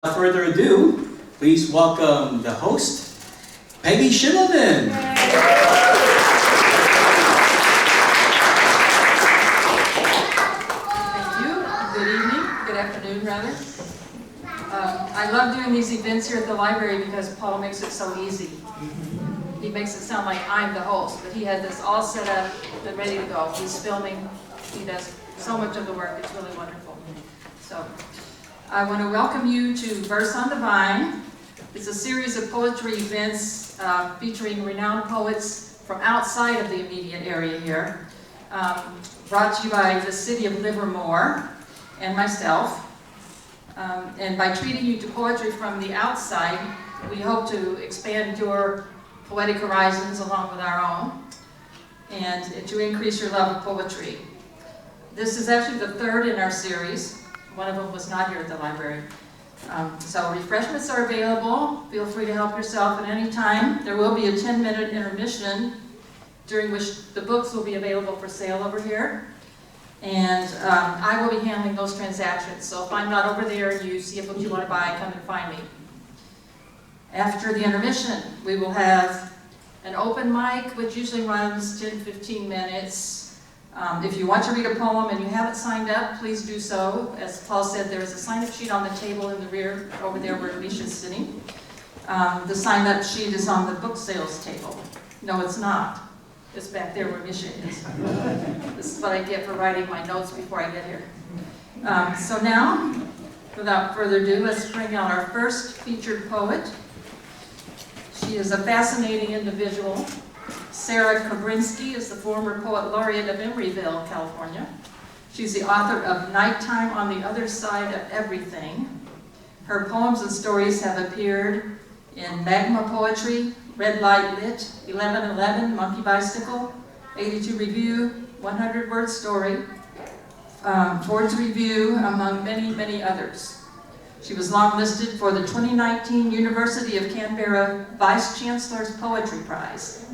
Without further ado, please welcome the host, Peggy Schimmelman. Thank you. Good evening. Good afternoon, rather. I love doing these events here at the library because Paul makes it so easy. He makes it sound like I'm the host, but he had this all set up and ready to go. He's filming. He does so much of the work. It's really wonderful. So I want to welcome you to Verse on the Vine. It's a series of poetry events featuring renowned poets from outside of the immediate area here, brought to you by the City of Livermore and myself. And by treating you to poetry from the outside, we hope to expand your poetic horizons along with our own, and to increase your love of poetry. This is actually the third in our series. One of them was not here at the library. So refreshments are available. Feel free to help yourself at any time. There will be a 10-minute intermission during which the books will be available for sale over here. And I will be handling those transactions. So if I'm not over there and you see a book you want to buy, come and find me. After the intermission, we will have an open mic, which usually runs 10-15 minutes. If you want to read a poem and you haven't signed up, please do so. As Paul said, there is a sign-up sheet on the table in the rear over there where Misha's sitting. The sign-up sheet is on the book sales table. No, it's not. It's back there where Misha is. This is what I get for writing my notes before I get here. So now, without further ado, let's bring out our first featured poet. She is a fascinating individual. Sarah Kobrinsky is the former Poet Laureate of Emeryville, California. She's the author of Nighttime on the Other Side of Everything. Her poems and stories have appeared in Magma Poetry, Red Light Lit, 1111, Monkey Bicycle, 82 Review, 100 Word Story, Ford's Review, among many, many others. She was longlisted for the 2019 University of Canberra Vice Chancellor's Poetry Prize.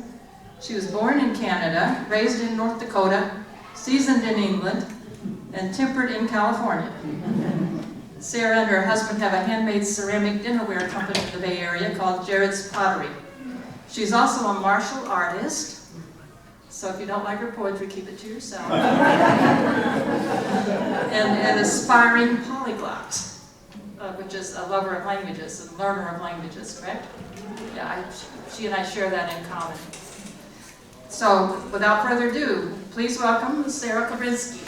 She was born in Canada, raised in North Dakota, seasoned in England, and tempered in California. Sarah and her husband have a handmade ceramic dinnerware company in the Bay Area called Jared's Pottery. She's also a martial artist, so if you don't like her poetry, keep it to yourself. And an aspiring polyglot, which is a lover of languages, a learner of languages, correct? Yeah, she and I share that in common. So, without further ado, please welcome Sarah Kobrinsky.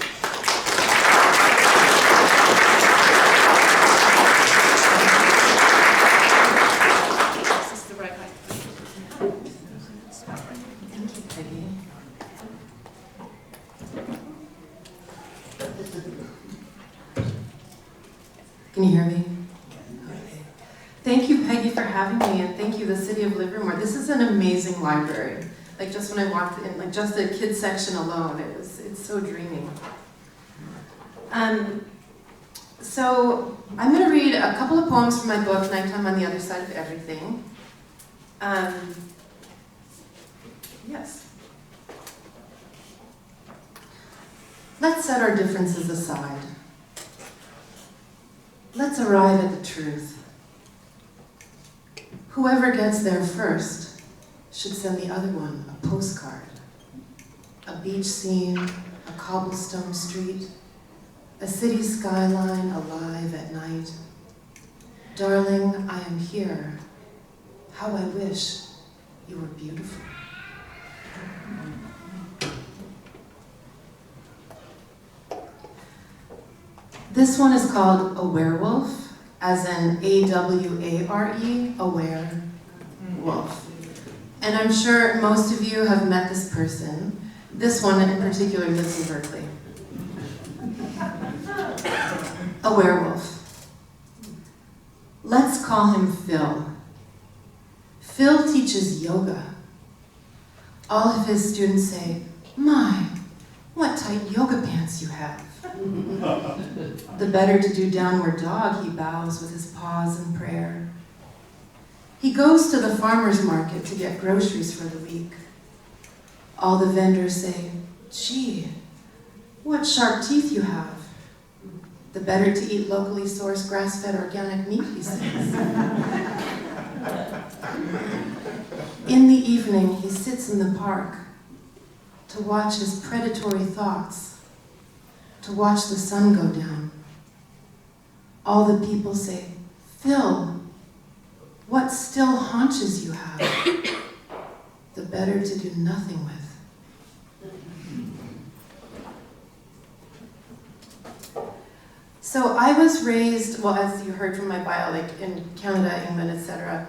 This is the right height. Thank you, Peggy. Can you hear me? Okay. Thank you, Peggy, for having me, and thank you, the City of Livermore. This is an amazing library. Like, just when I walked in, like, just the kids section alone, it's so dreamy. So I'm going to read a couple of poems from my book, Nighttime on the Other Side of Everything. Yes. Let's set our differences aside. Let's arrive at the truth. Whoever gets there first should send the other one a postcard. A beach scene, a cobblestone street, a city skyline alive at night. Darling, I am here. How I wish you were beautiful. This one is called A Werewolf, as in A-W-A-R-E, aware, wolf. And I'm sure most of you have met this person. This one in particular lives in Berkeley. A werewolf. Let's call him Phil. Phil teaches yoga. All of his students say, "My, what tight yoga pants you have." The better to do downward dog, he bows with his paws in prayer. He goes to the farmer's market to get groceries for the week. All the vendors say, "Gee, what sharp teeth you have." the better to eat locally sourced grass-fed organic meat, he says. In the evening, he sits in the park to watch his predatory thoughts, to watch the sun go down. All the people say, "Phil, what still haunches you have? The better to do nothing with." So I was raised, well, as you heard from my bio, like in Canada, England, etc.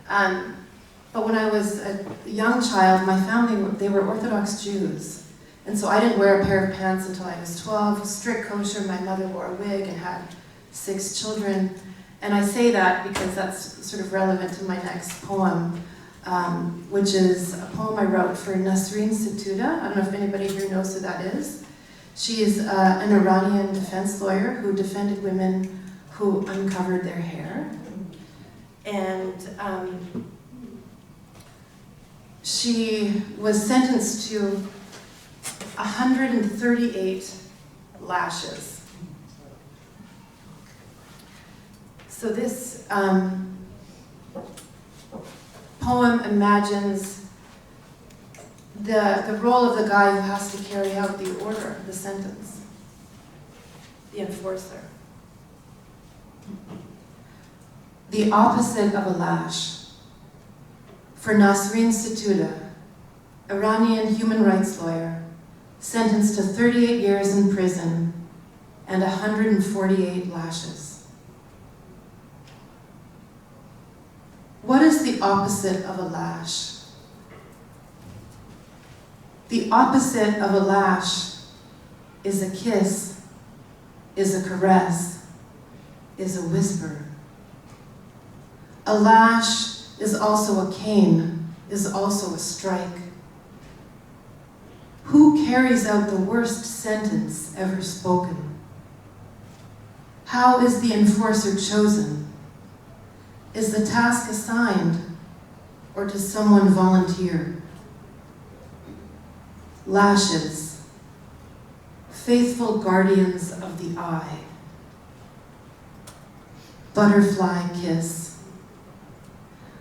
But when I was a young child, my family, they were Orthodox Jews. And so I didn't wear a pair of pants until I was 12, strict kosher. My mother wore a wig and had 6 children. And I say that because that's sort of relevant to my next poem, which is a poem I wrote for Nasreen Sotoudeh. I don't know if anybody here knows who that is. She is an Iranian defense lawyer who defended women who uncovered their hair. And she was sentenced to 138 lashes. So this poem imagines the role of the guy who has to carry out the order, the sentence, the enforcer. The opposite of a lash. For Nasreen Sotoudeh, Iranian human rights lawyer, sentenced to 38 years in prison and 148 lashes. What is the opposite of a lash? The opposite of a lash is a kiss, is a caress, is a whisper. A lash is also a cane, is also a strike. Who carries out the worst sentence ever spoken? How is the enforcer chosen? Is the task assigned, or does someone volunteer? Lashes, faithful guardians of the eye. Butterfly kiss.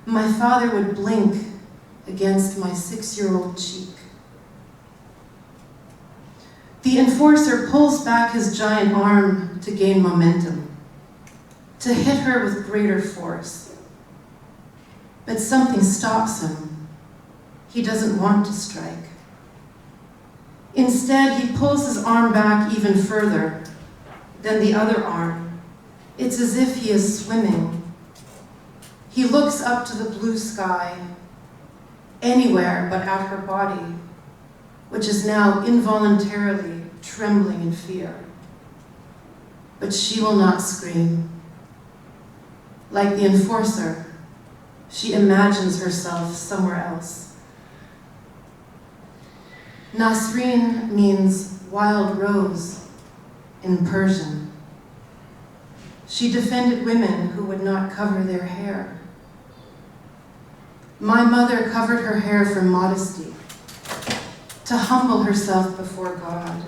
My father would blink against my 6-year-old cheek. The enforcer pulls back his giant arm to gain momentum, to hit her with greater force. But something stops him. He doesn't want to strike. Instead, he pulls his arm back even further than the other arm. It's as if he is swimming. He looks up to the blue sky, anywhere but at her body, which is now involuntarily trembling in fear. But she will not scream. Like the enforcer, she imagines herself somewhere else. Nasreen means wild rose in Persian. She defended women who would not cover their hair. My mother covered her hair for modesty, to humble herself before God.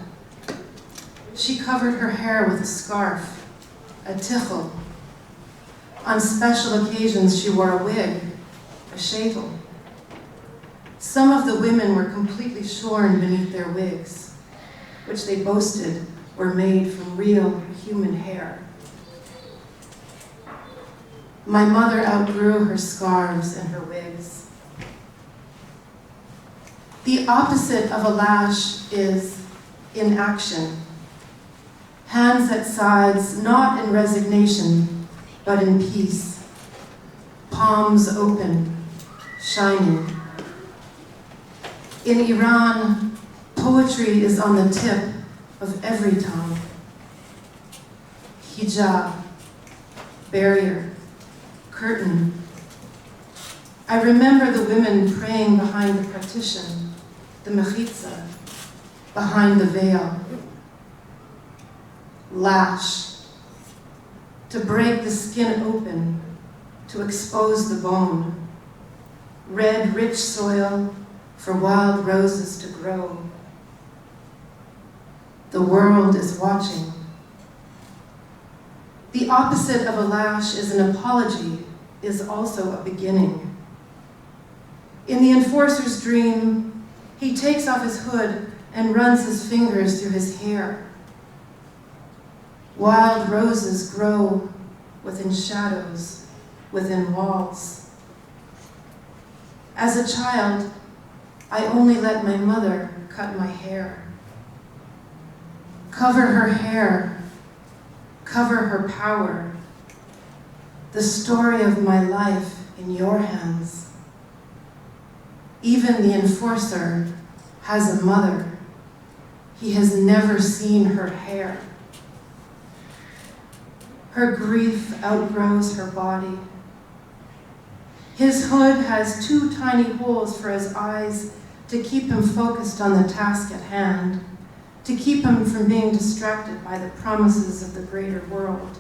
She covered her hair with a scarf, a tichel. On special occasions, she wore a wig, a sheitel. Some of the women were completely shorn beneath their wigs, which they boasted were made from real human hair. My mother outgrew her scarves and her wigs. The opposite of a lash is inaction. Hands at sides, not in resignation, but in peace. Palms open, shining. In Iran, poetry is on the tip of every tongue. Hijab, barrier, curtain. I remember the women praying behind the partition, the mechitza, behind the veil. Lash, to break the skin open, to expose the bone. Red, rich soil for wild roses to grow. The world is watching. The opposite of a lash is an apology, is also a beginning. In the enforcer's dream, he takes off his hood and runs his fingers through his hair. Wild roses grow within shadows, within walls. As a child, I only let my mother cut my hair. Cover her hair, cover her power. The story of my life in your hands. Even the enforcer has a mother. He has never seen her hair. Her grief outgrows her body. His hood has 2 tiny holes for his eyes to keep him focused on the task at hand, to keep him from being distracted by the promises of the greater world.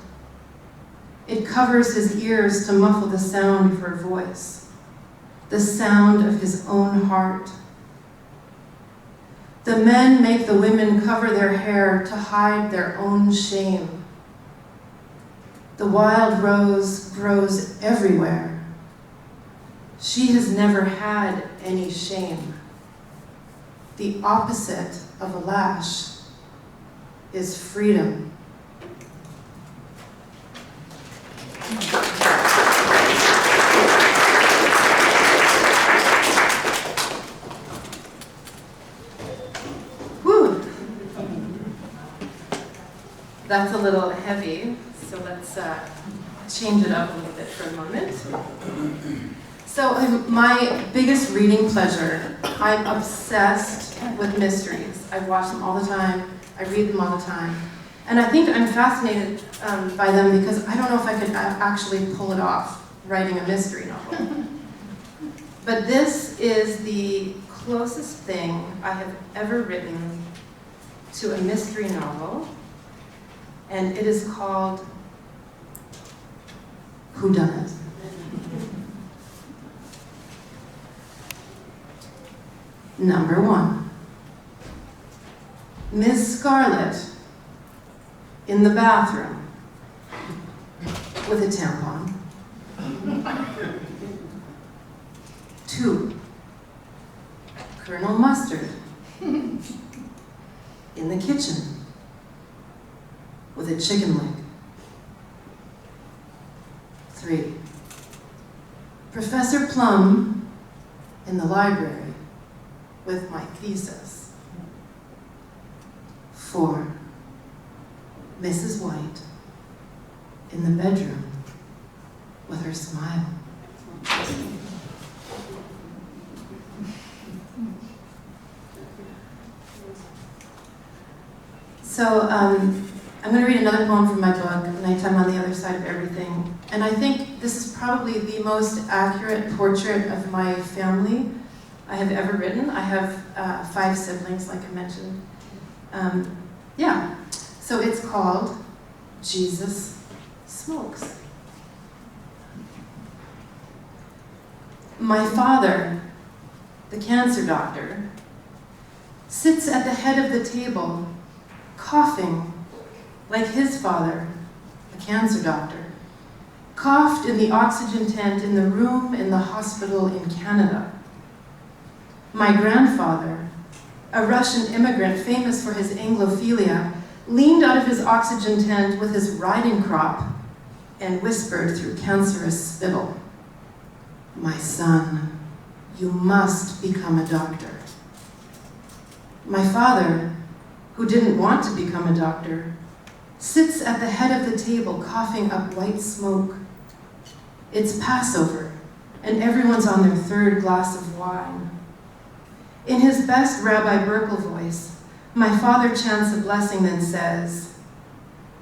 It covers his ears to muffle the sound of her voice, the sound of his own heart. The men make the women cover their hair to hide their own shame. The wild rose grows everywhere. She has never had any shame. The opposite of a lash is freedom. Whew. That's a little heavy, so let's change it up a little bit for a moment. So my biggest reading pleasure, I'm obsessed with mysteries. I watch them all the time. I read them all the time. And I think I'm fascinated by them because I don't know if I could actually pull it off, writing a mystery novel. But this is the closest thing I have ever written to a mystery novel, and it is called Whodunit. Number 1. Miss Scarlet in the bathroom with a tampon. 2. Colonel Mustard in the kitchen with a chicken leg. 3. Professor Plum in the library with my thesis. 4. Mrs. White in the bedroom with her smile. So I'm going to read another poem from my book, Nighttime on the Other Side of Everything. And I think this is probably the most accurate portrait of my family I have ever written. I have 5 siblings, like I mentioned. So it's called Jesus Smokes. My father, the cancer doctor, sits at the head of the table, coughing like his father, a cancer doctor, coughed in the oxygen tent in the room in the hospital in Canada. My grandfather, a Russian immigrant famous for his Anglophilia, leaned out of his oxygen tent with his riding crop and whispered through cancerous spittle, "My son, you must become a doctor." My father, who didn't want to become a doctor, sits at the head of the table coughing up white smoke. It's Passover, and everyone's on their 3rd glass of wine. In his best Rabbi Burkle voice, my father chants a blessing, then says,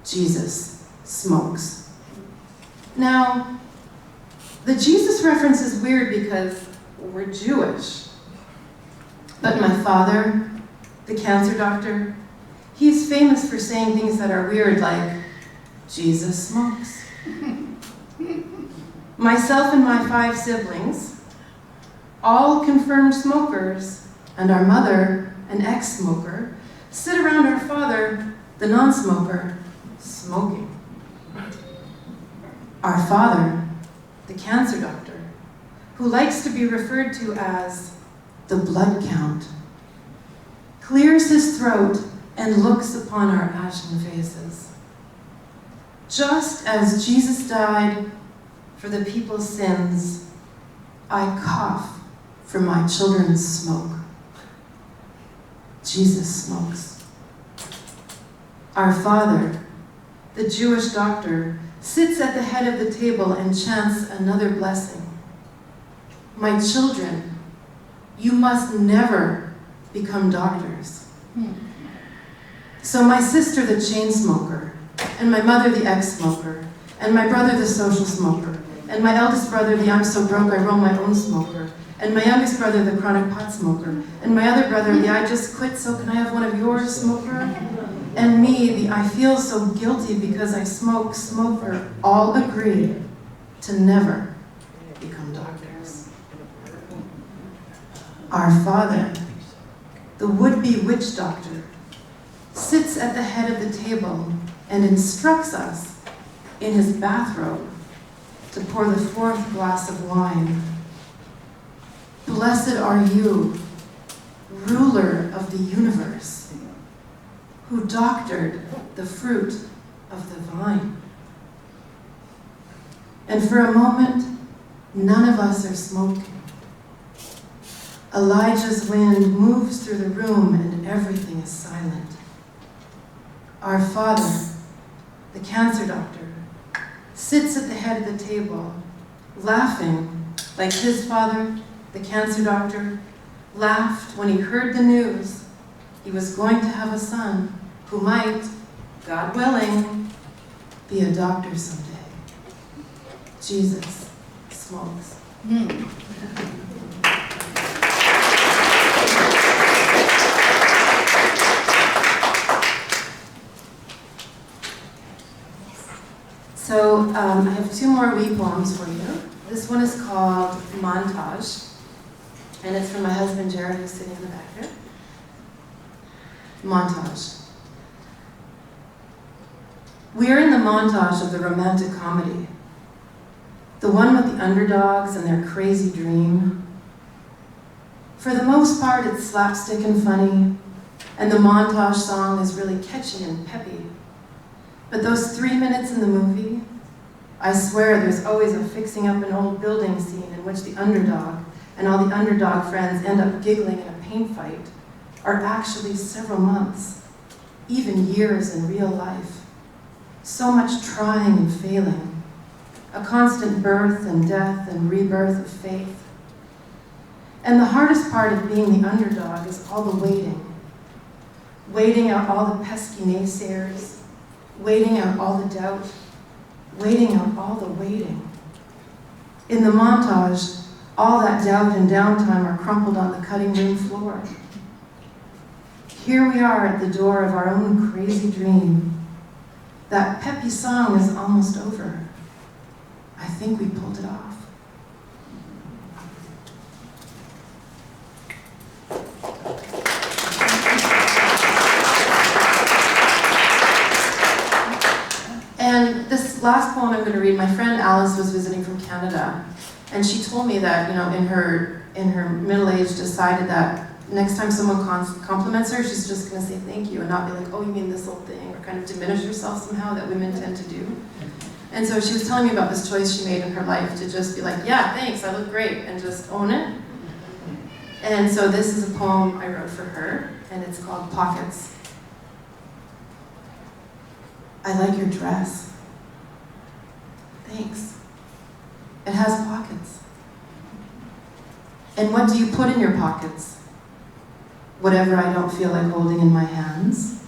"Jesus smokes." Now, the Jesus reference is weird because we're Jewish. But my father, the cancer doctor, he's famous for saying things that are weird, like, "Jesus smokes." Myself and my 5 siblings, all confirmed smokers, and our mother, an ex-smoker, sit around our father, the non-smoker, smoking. Our father, the cancer doctor, who likes to be referred to as the blood count, clears his throat and looks upon our ashen faces. Just as Jesus died for the people's sins, I cough for my children's smoke. Jesus smokes. Our father, the Jewish doctor, sits at the head of the table and chants another blessing. My children, you must never become doctors. So my sister, the chain smoker, and my mother, the ex-smoker, and my brother, the social smoker, and my eldest brother, the I'm so broke I roll my own smoker, and my youngest brother, the chronic pot smoker, and my other brother, the I just quit so can I have one of yours smoker, and me, the I feel so guilty because I smoke smoker, all agree to never become doctors. Our father, the would-be witch doctor, sits at the head of the table and instructs us in his bathrobe to pour the fourth glass of wine. Blessed are you, ruler of the universe, who doctored the fruit of the vine. And for a moment, none of us are smoking. Elijah's wind moves through the room and everything is silent. Our father, the cancer doctor, sits at the head of the table, laughing like his father, the cancer doctor, laughed when he heard the news he was going to have a son who might, God willing, be a doctor someday. Jesus smokes. So I have two more wee poems for you. This one is called Montage, and it's from my husband Jared, who's sitting in the back here. Montage. We are in the montage of the romantic comedy, the one with the underdogs and their crazy dream. For the most part, it's slapstick and funny, and the montage song is really catchy and peppy. But those 3 minutes in the movie, I swear there's always a fixing up an old building scene in which the underdog and all the underdog friends end up giggling in a paint fight, are actually several months, even years in real life. So much trying and failing, a constant birth and death and rebirth of faith. And the hardest part of being the underdog is all the waiting. Waiting out all the pesky naysayers, waiting out all the doubt, waiting out all the waiting. In the montage, all that doubt and downtime are crumpled on the cutting room floor. Here we are at the door of our own crazy dream. That peppy song is almost over. I think we pulled it off. And this last poem I'm going to read, my friend Alice was visiting from Canada, and she told me that, in her middle age, decided that next time someone compliments her, she's just going to say thank you and not be like, oh, you mean this old thing, or kind of diminish herself somehow, that women tend to do. And so she was telling me about this choice she made in her life to just be like, yeah, thanks, I look great, and just own it. And so this is a poem I wrote for her, and it's called Pockets. I like your dress. Thanks. It has pockets. And what do you put in your pockets? Whatever I don't feel like holding in my hands.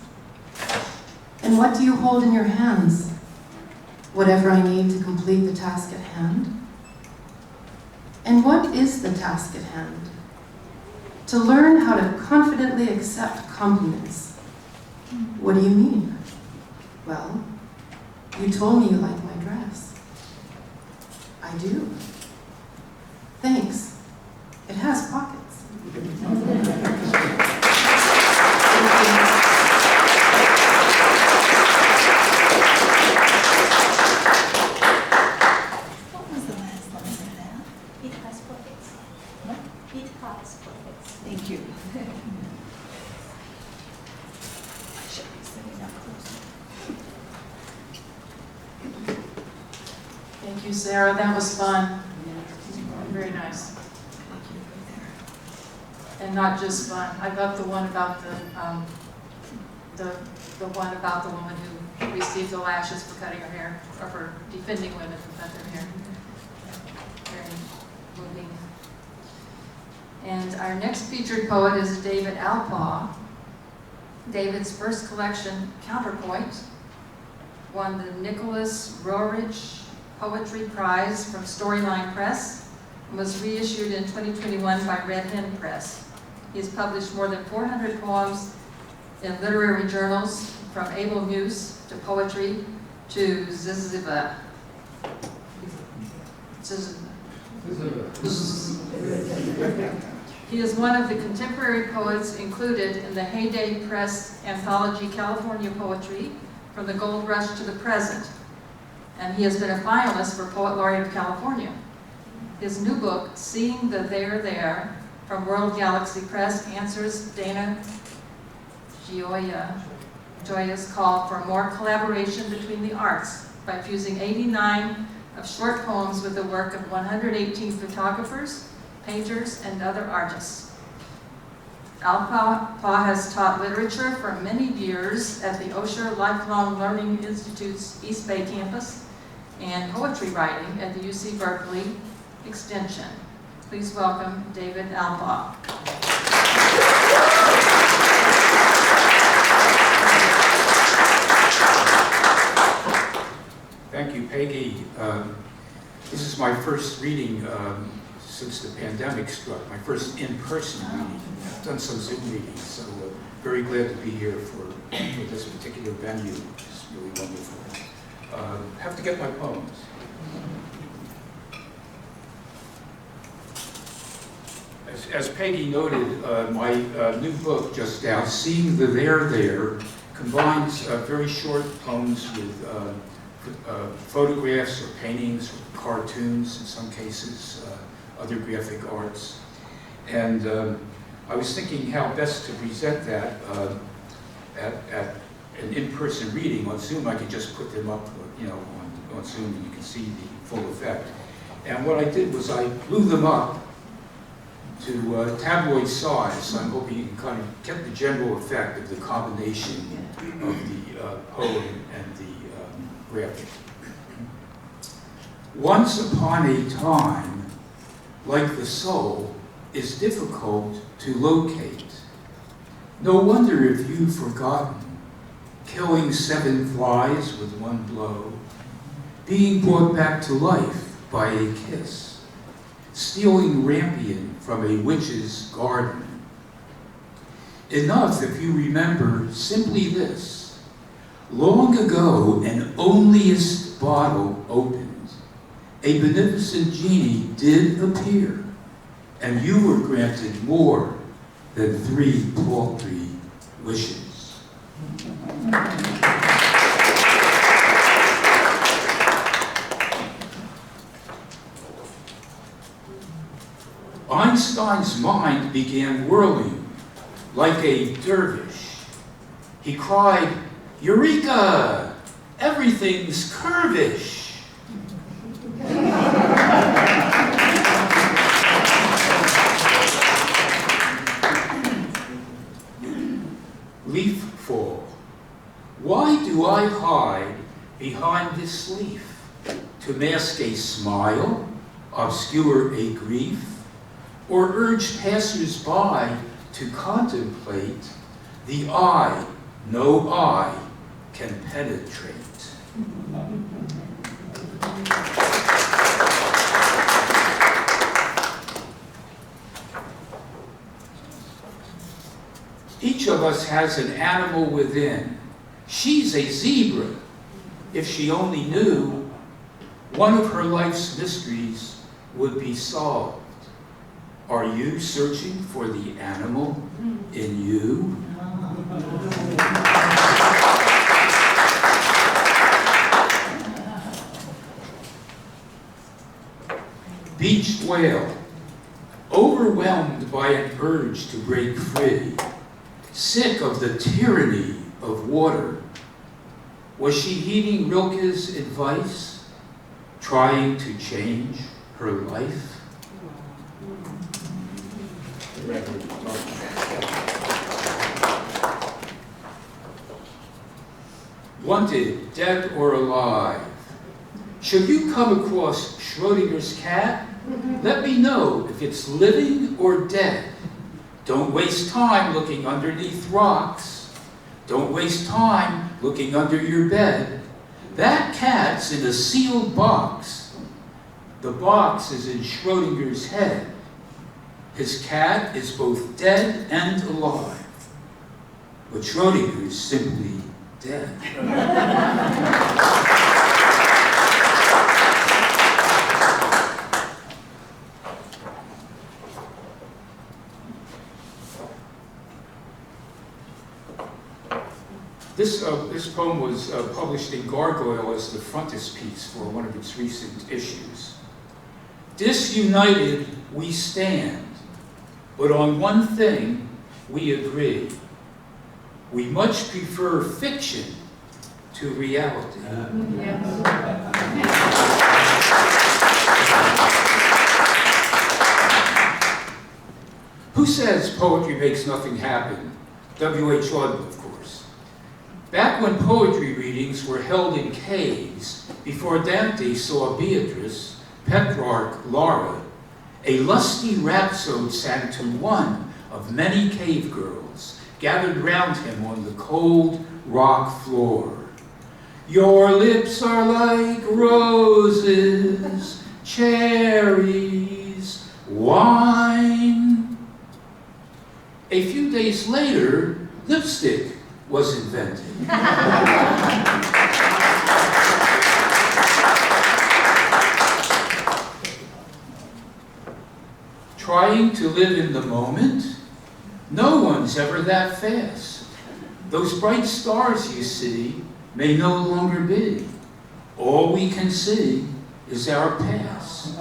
And what do you hold in your hands? Whatever I need to complete the task at hand. And what is the task at hand? To learn how to confidently accept compliments. What do you mean? Well, you told me you like my dress. I do. Thanks. It has pockets. Tick-tock poets. Thank you. I should be sitting up closer. Thank you, Sarah. That was fun. Very nice. And not just fun. I love the one about the one about the woman who received the lashes for cutting her hair, or for defending women who cut their hair. Very moving. And our next featured poet is David Alpaugh. David's first collection, Counterpoint, won the Nicholas Roerich Poetry Prize from Storyline Press and was reissued in 2021 by Red Hen Press. He has published more than 400 poems in literary journals, from Able Muse to Poetry to Ziziva. He is one of the contemporary poets included in the Heyday Press anthology California Poetry, From the Gold Rush to the Present, and he has been a finalist for Poet Laureate of California. His new book, Seeing the There There, from World Galaxy Press, answers Dana Gioia's call for more collaboration between the arts by fusing 89 of short poems with the work of 118 photographers, painters, and other artists. Alpaugh has taught literature for many years at the Osher Lifelong Learning Institute's East Bay campus and poetry writing at the UC Berkeley Extension. Please welcome David Alpaugh. Thank you, Peggy. This is my first reading since the pandemic struck, my first in-person reading. I've done some Zoom readings, so very glad to be here for this particular venue, which is really wonderful. Have to get my poems. As Peggy noted, my new book just out, Seeing the There There, combines very short poems with photographs or paintings or cartoons in some cases, other graphic arts. And I was thinking how best to present that at an in-person reading. On Zoom, I could just put them up, on Zoom, and you can see the full effect. And what I did was I blew them up to tabloid size. I'm hoping you can kind of get the general effect of the combination of the poem and the graphic. Once upon a time, like the soul, is difficult to locate. No wonder if you've forgotten, killing 7 flies with one blow, being brought back to life by a kiss, stealing rampion from a witch's garden. Enough if you remember simply this: long ago an onlyest bottle opened, a beneficent genie did appear, and you were granted more than 3 paltry wishes. Einstein's mind began whirling like a dervish. He cried, "Eureka! Everything's curvish." Leaf fall. Why do I hide behind this leaf? To mask a smile, obscure a grief, or urge passers-by to contemplate the eye no eye can penetrate. Each of us has an animal within. She's a zebra. If she only knew, one of her life's mysteries would be solved. Are you searching for the animal in you? Beached whale. Overwhelmed by an urge to break free, sick of the tyranny of water, was she heeding Rilke's advice, trying to change her life? Wanted, dead or alive. Should you come across Schrodinger's cat, let me know if it's living or dead. Don't waste time looking underneath rocks. Don't waste time looking under your bed. That cat's in a sealed box. The box is in Schrodinger's head. His cat is both dead and alive. But Schrodinger's simply dead. This poem was published in Gargoyle as the frontispiece for one of its recent issues. Disunited we stand, but on one thing we agree. We much prefer fiction to reality. Who says poetry makes nothing happen? W.H. Auden, of course. Back when poetry readings were held in caves, before Dante saw Beatrice, Petrarch, Laura, a lusty rhapsode sang to one of many cave girls gathered round him on the cold rock floor. Your lips are like roses, cherries, wine. A few days later, lipstick was invented. Trying to live in the moment? No one's ever that fast. Those bright stars you see may no longer be. All we can see is our past.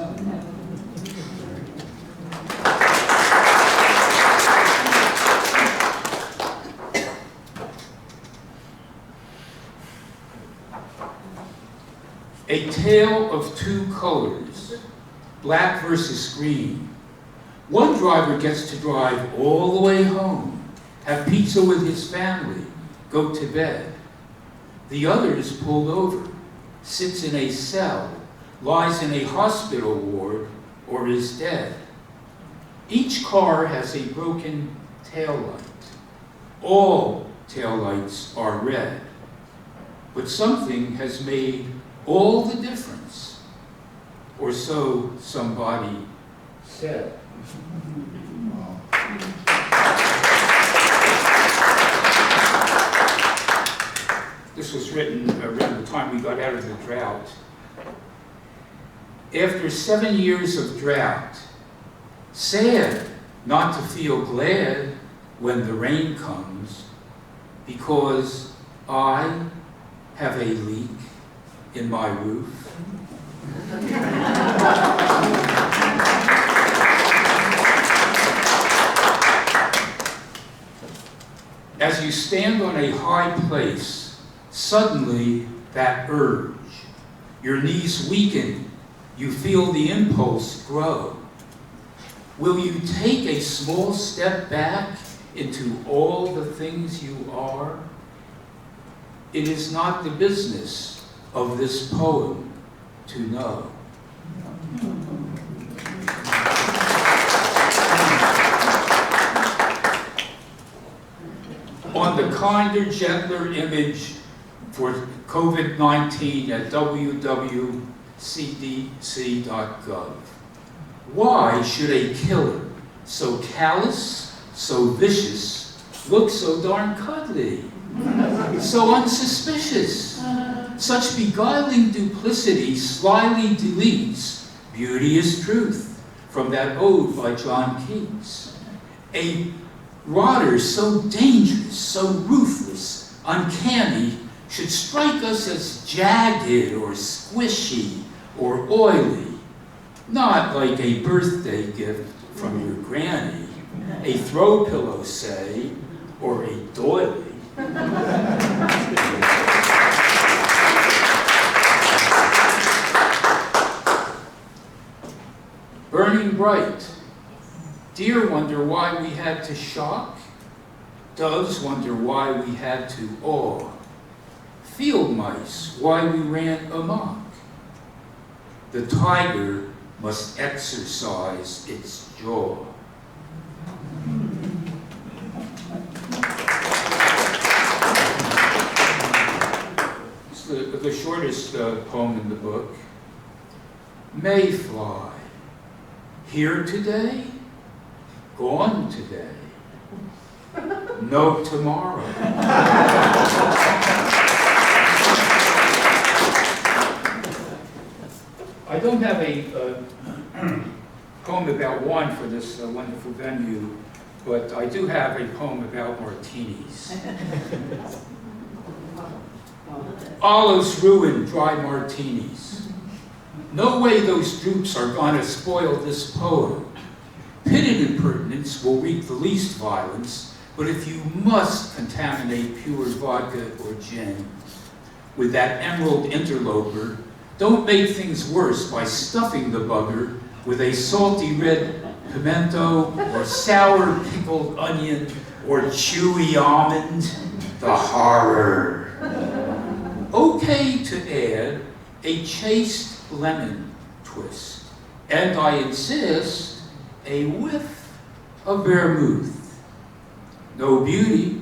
A tale of two colors, black versus green. One driver gets to drive all the way home, have pizza with his family, go to bed. The other is pulled over, sits in a cell, lies in a hospital ward, or is dead. Each car has a broken taillight. All taillights are red. But something has made all the difference, or so somebody said. This was written around the time we got out of the drought. After 7 years of drought, sad not to feel glad when the rain comes, because I have a leak in my roof. As you stand on a high place, suddenly that urge, your knees weaken, you feel the impulse grow. Will you take a small step back into all the things you are? It is not the business of this poem to know. On the kinder, gentler image for COVID-19 at www.cdc.gov. Why should a killer so callous, so vicious, look so darn cuddly, so unsuspicious? Such beguiling duplicity slyly deletes beauty is truth from that ode by John Keats. A rotter so dangerous, so ruthless, uncanny, should strike us as jagged or squishy or oily. Not like a birthday gift from your granny, a throw pillow, say, or a doily. Burning bright. Deer wonder why we had to shock. Doves wonder why we had to awe. Field mice, why we ran amok. The tiger must exercise its jaw. It's the shortest poem in the book. Mayfly, here today, gone today, no tomorrow. I don't have a poem about wine for this wonderful venue, but I do have a poem about martinis. Olives ruin dry martinis. No way those droops are gonna spoil this poem. Pitted impertinence will wreak the least violence, but if you must contaminate pure vodka or gin with that emerald interloper, don't make things worse by stuffing the bugger with a salty red pimento or sour pickled onion or chewy almond. The horror. Okay to add a chaste lemon twist, and I insist, a whiff of vermouth. No beauty,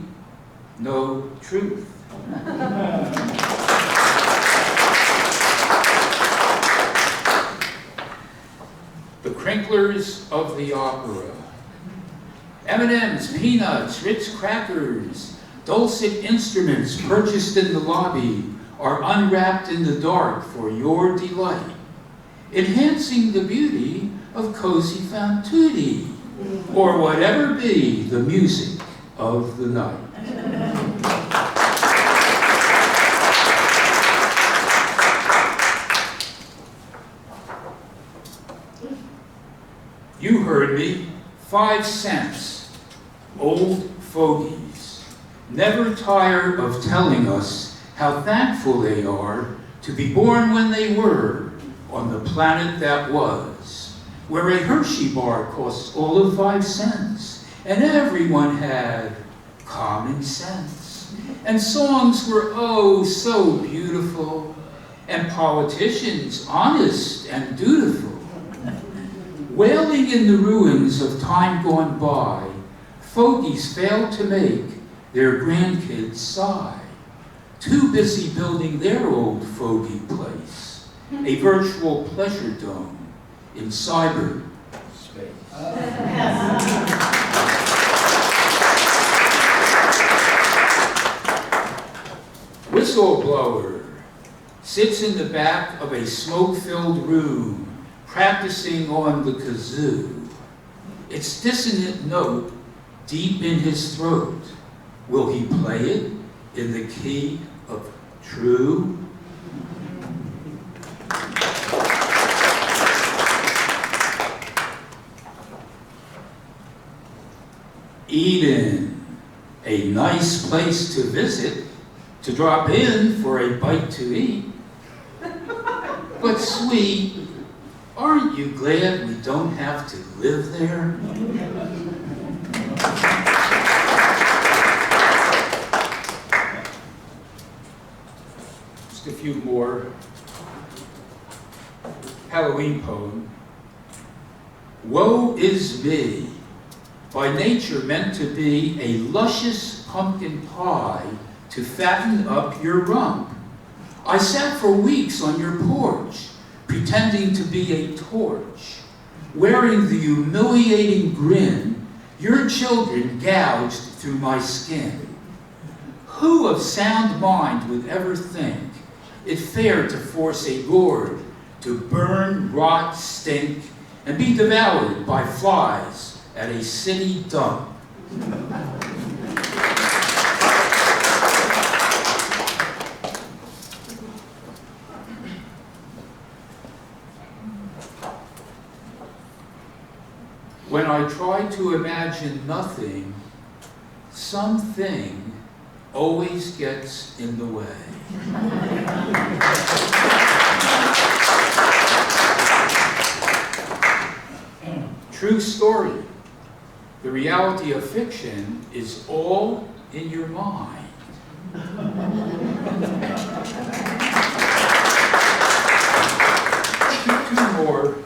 no truth. The crinklers of the opera. M&M's, peanuts, Ritz crackers, dulcet instruments purchased in the lobby are unwrapped in the dark for your delight, enhancing the beauty of cozy fan tutti, or whatever be the music of the night. You heard me, 5 cents, old fogies, never tire of telling us how thankful they are to be born when they were on the planet that was, where a Hershey bar costs all of 5 cents, and everyone had common sense, and songs were oh so beautiful, and politicians honest and dutiful. Wailing in the ruins of time gone by, fogies failed to make their grandkids sigh. Too busy building their old fogey place, a virtual pleasure dome in cyberspace. Whistleblower sits in the back of a smoke-filled room, practicing on the kazoo. Its dissonant note deep in his throat. Will he play it in the key of true? Eden, a nice place to visit, to drop in for a bite to eat. But sweet, aren't you glad we don't have to live there? Just a few more. Halloween poem. Woe is me, by nature meant to be a luscious pumpkin pie to fatten up your rump. I sat for weeks on your porch, pretending to be a torch, wearing the humiliating grin your children gouged through my skin. Who of sound mind would ever think it fair to force a gourd to burn, rot, stink, and be devoured by flies at a city dump? When I try to imagine nothing, something always gets in the way. True story. The reality of fiction is all in your mind. Two more.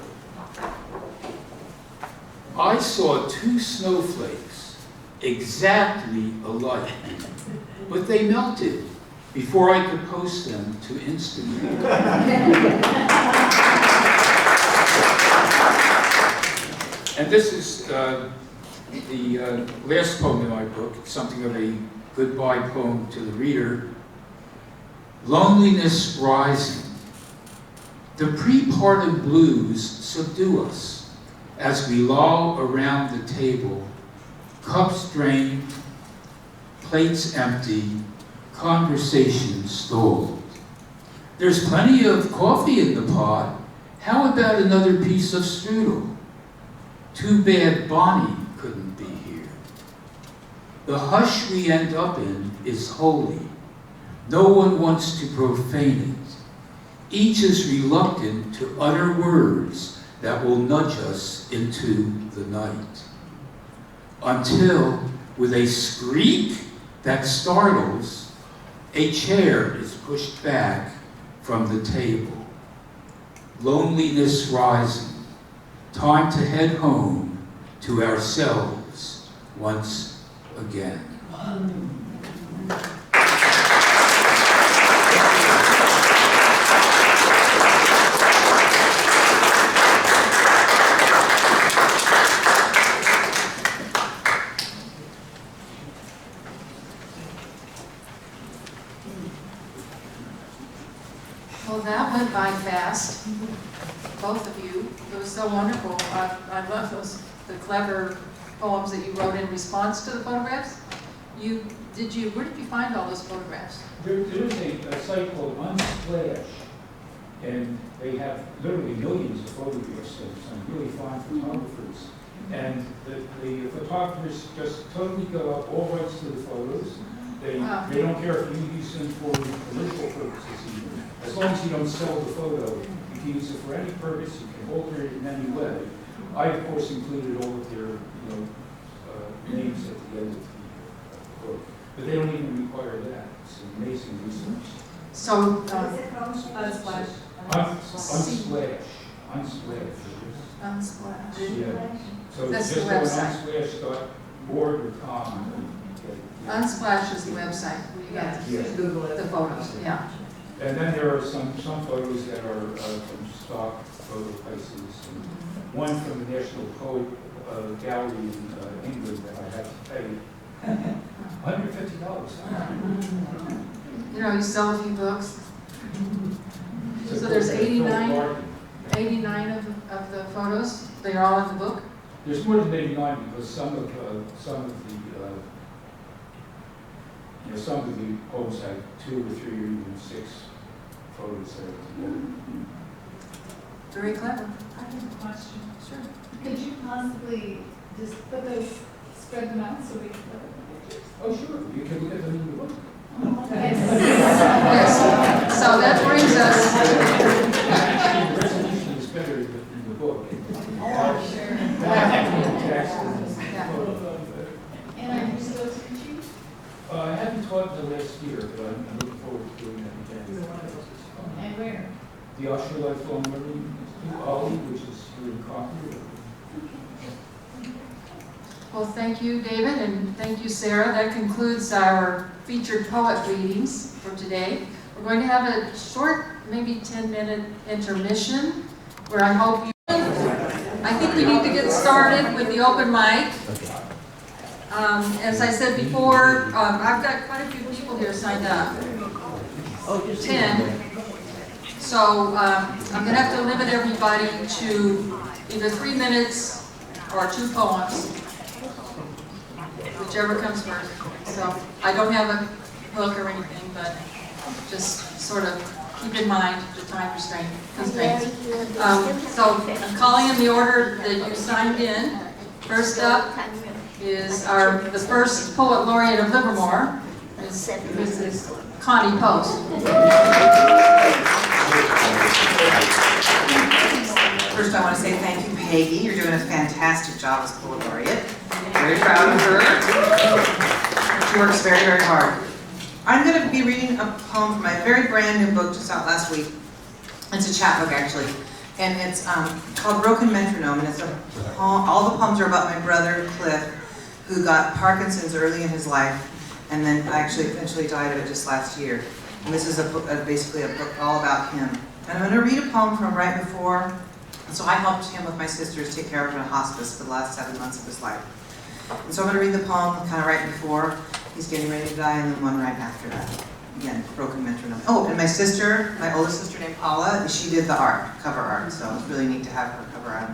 I saw two snowflakes exactly alike, but they melted before I could post them to Insomniacs. And this is the last poem in my book. It's something of a goodbye poem to the reader. Loneliness rising. The pre-parted blues subdue us as we loll around the table, cups drained, plates empty, conversation stalled. There's plenty of coffee in the pot. How about another piece of strudel? Too bad Bonnie couldn't be here. The hush we end up in is holy. No one wants to profane it. Each is reluctant to utter words that will nudge us into the night. Until, with a squeak that startles, a chair is pushed back from the table. Loneliness rising. Time to head home to ourselves once again. Well, that went by fast, both of you. It was so wonderful. I love the clever poems that you wrote in response to the photographs. Where did you find all those photographs? There is a site called Unsplash, and they have literally millions of photographs of some really fine photographers. And the photographers just totally go up all rights to the photos. They don't care if you use them for commercial purposes either. As long as you don't sell the photo, you can use it for any purpose, you can alter it in any way. I, of course, included all of their names at the end of the book. But they don't even require that. It's an amazing resource. So, Unsplash. Unsplash. Unsplash. Yeah. So That's just the go on website. unsplash.org or com. Unsplash is the website where you get Yes. the photos, yeah. And then there are some photos that are from stock photo places. And one from the National Poet Gallery in England that I had to pay $150. You know, you sell a few books. So there's 89 of the photos. They're all in the book. There's more than 89 because some of the poems had 2 or 3 or even 6 photos there together. Very clever. I have a question. Sure. Could you possibly just put those, spread them out so we can look at the pictures? Oh, sure. You can look at them in the book. Yes. So that brings us. Actually, the resolution is better in the book. Oh, sure. And are you still teaching? I haven't taught the last year, but I'm looking forward to doing that again. And where? The Usher Lifelong Learning Institute, Ollie, which is here in Concord. Well, thank you, David, and thank you, Sarah. That concludes our featured poet readings for today. We're going to have a short, maybe 10-minute intermission where I hope you... I think we need to get started with the open mic. As I said before, I've got quite a few people here signed up. 10. So I'm going to have to limit everybody to either 3 minutes or 2 poems, whichever comes first. So I don't have a hook or anything, but just sort of keep in mind the time constraints. So I'm calling in the order that you signed in. First up is the first Poet Laureate of Livermore, is Connie Post. First, I want to say thank you, Peggy. You're doing a fantastic job as Poet Laureate. Very proud of her. She works very, very hard. I'm going to be reading a poem from my very brand new book just out last week. It's a chapbook, actually. And it's called Broken Metronome. And it's a poem, all the poems are about my brother, Cliff, who got Parkinson's early in his life, and then actually eventually died of it just last year. And this is a book, basically a book all about him. And I'm going to read a poem from right before. So I helped him with my sisters take care of him in hospice for the last 7 months of his life. And so I'm going to read the poem kind of right before he's getting ready to die, and then one right after that. Again, Broken Metronome. Oh, and my sister, my oldest sister named Paula, she did the art, cover art, so it's really neat to have her cover art.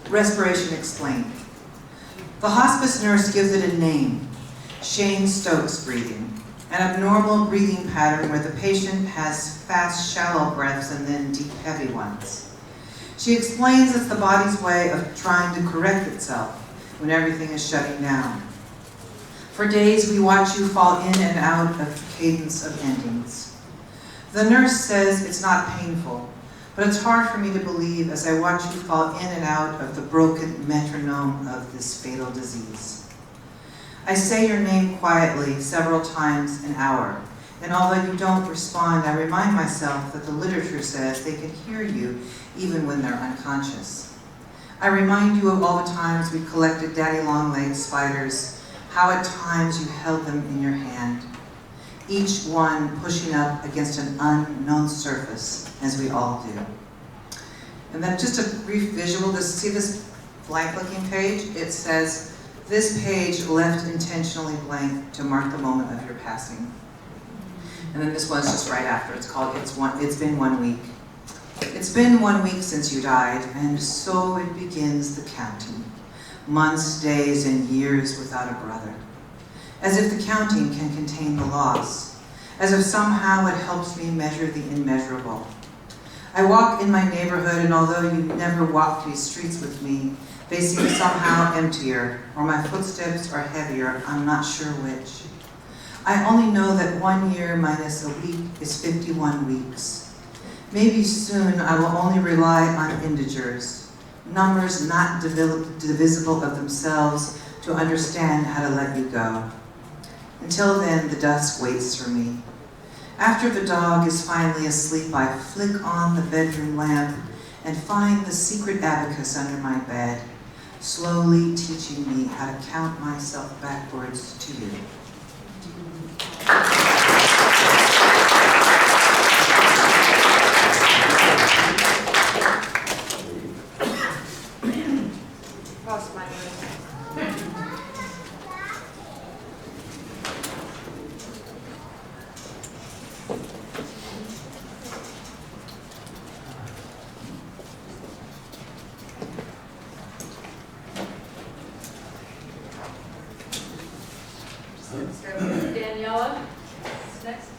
Respiration Explained. The hospice nurse gives it a name, Shane Stokes breathing, an abnormal breathing pattern where the patient has fast, shallow breaths and then deep, heavy ones. She explains it's the body's way of trying to correct itself when everything is shutting down. For days, we watch you fall in and out of the cadence of endings. The nurse says it's not painful, but it's hard for me to believe as I watch you fall in and out of the broken metronome of this fatal disease. I say your name quietly several times an hour, and although you don't respond, I remind myself that the literature says they can hear you even when they're unconscious. I remind you of all the times we collected daddy long-legged spiders, how at times you held them in your hand, each one pushing up against an unknown surface, as we all do. And then just a brief visual, see this blank-looking page? It says, this page left intentionally blank to mark the moment of your passing. And then this one's just right after. It's called It's Been 1 Week. It's been 1 week since you died, and so it begins the counting. Months, days, and years without a brother. As if the counting can contain the loss. As if somehow it helps me measure the immeasurable. I walk in my neighborhood, and although you never walk these streets with me, they seem somehow emptier, or my footsteps are heavier, I'm not sure which. I only know that 1 year minus a week is 51 weeks. Maybe soon I will only rely on integers, numbers not divisible of themselves to understand how to let you go. Until then, the dusk waits for me. After the dog is finally asleep, I flick on the bedroom lamp and find the secret abacus under my bed, slowly teaching me how to count myself backwards to you. Cross my legs. Daniela, next.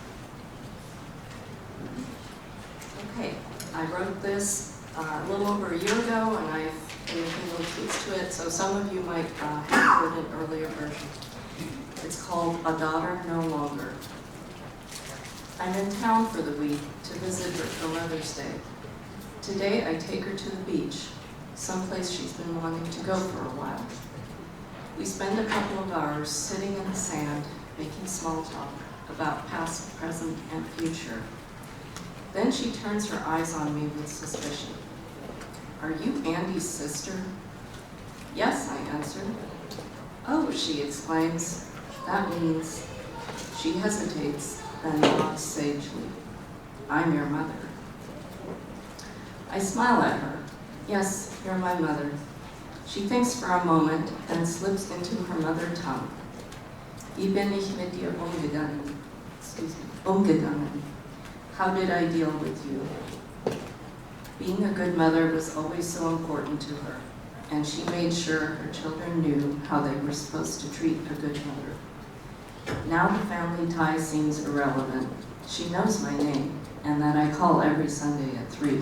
Okay, I wrote this a little over a year ago, and I've made a few little tweaks to it, so some of you might have heard an earlier version. It's called A Daughter No Longer. I'm in town for the week to visit her for Mother's Day. Today I take her to the beach, someplace she's been wanting to go for a while. We spend a couple of hours sitting in the sand, making small talk about past, present, and future. Then she turns her eyes on me with suspicion. Are you Andy's sister? Yes, I answered. Oh, she exclaims. That means. She hesitates, then nods sagely. I'm your mother. I smile at her. Yes, you're my mother. She thinks for a moment, then slips into her mother tongue. Wie bin ich mit dir umgegangen? Umgegangen. How did I deal with you? Being a good mother was always so important to her, and she made sure her children knew how they were supposed to treat a good mother. Now the family tie seems irrelevant. She knows my name, and that I call every Sunday at 3.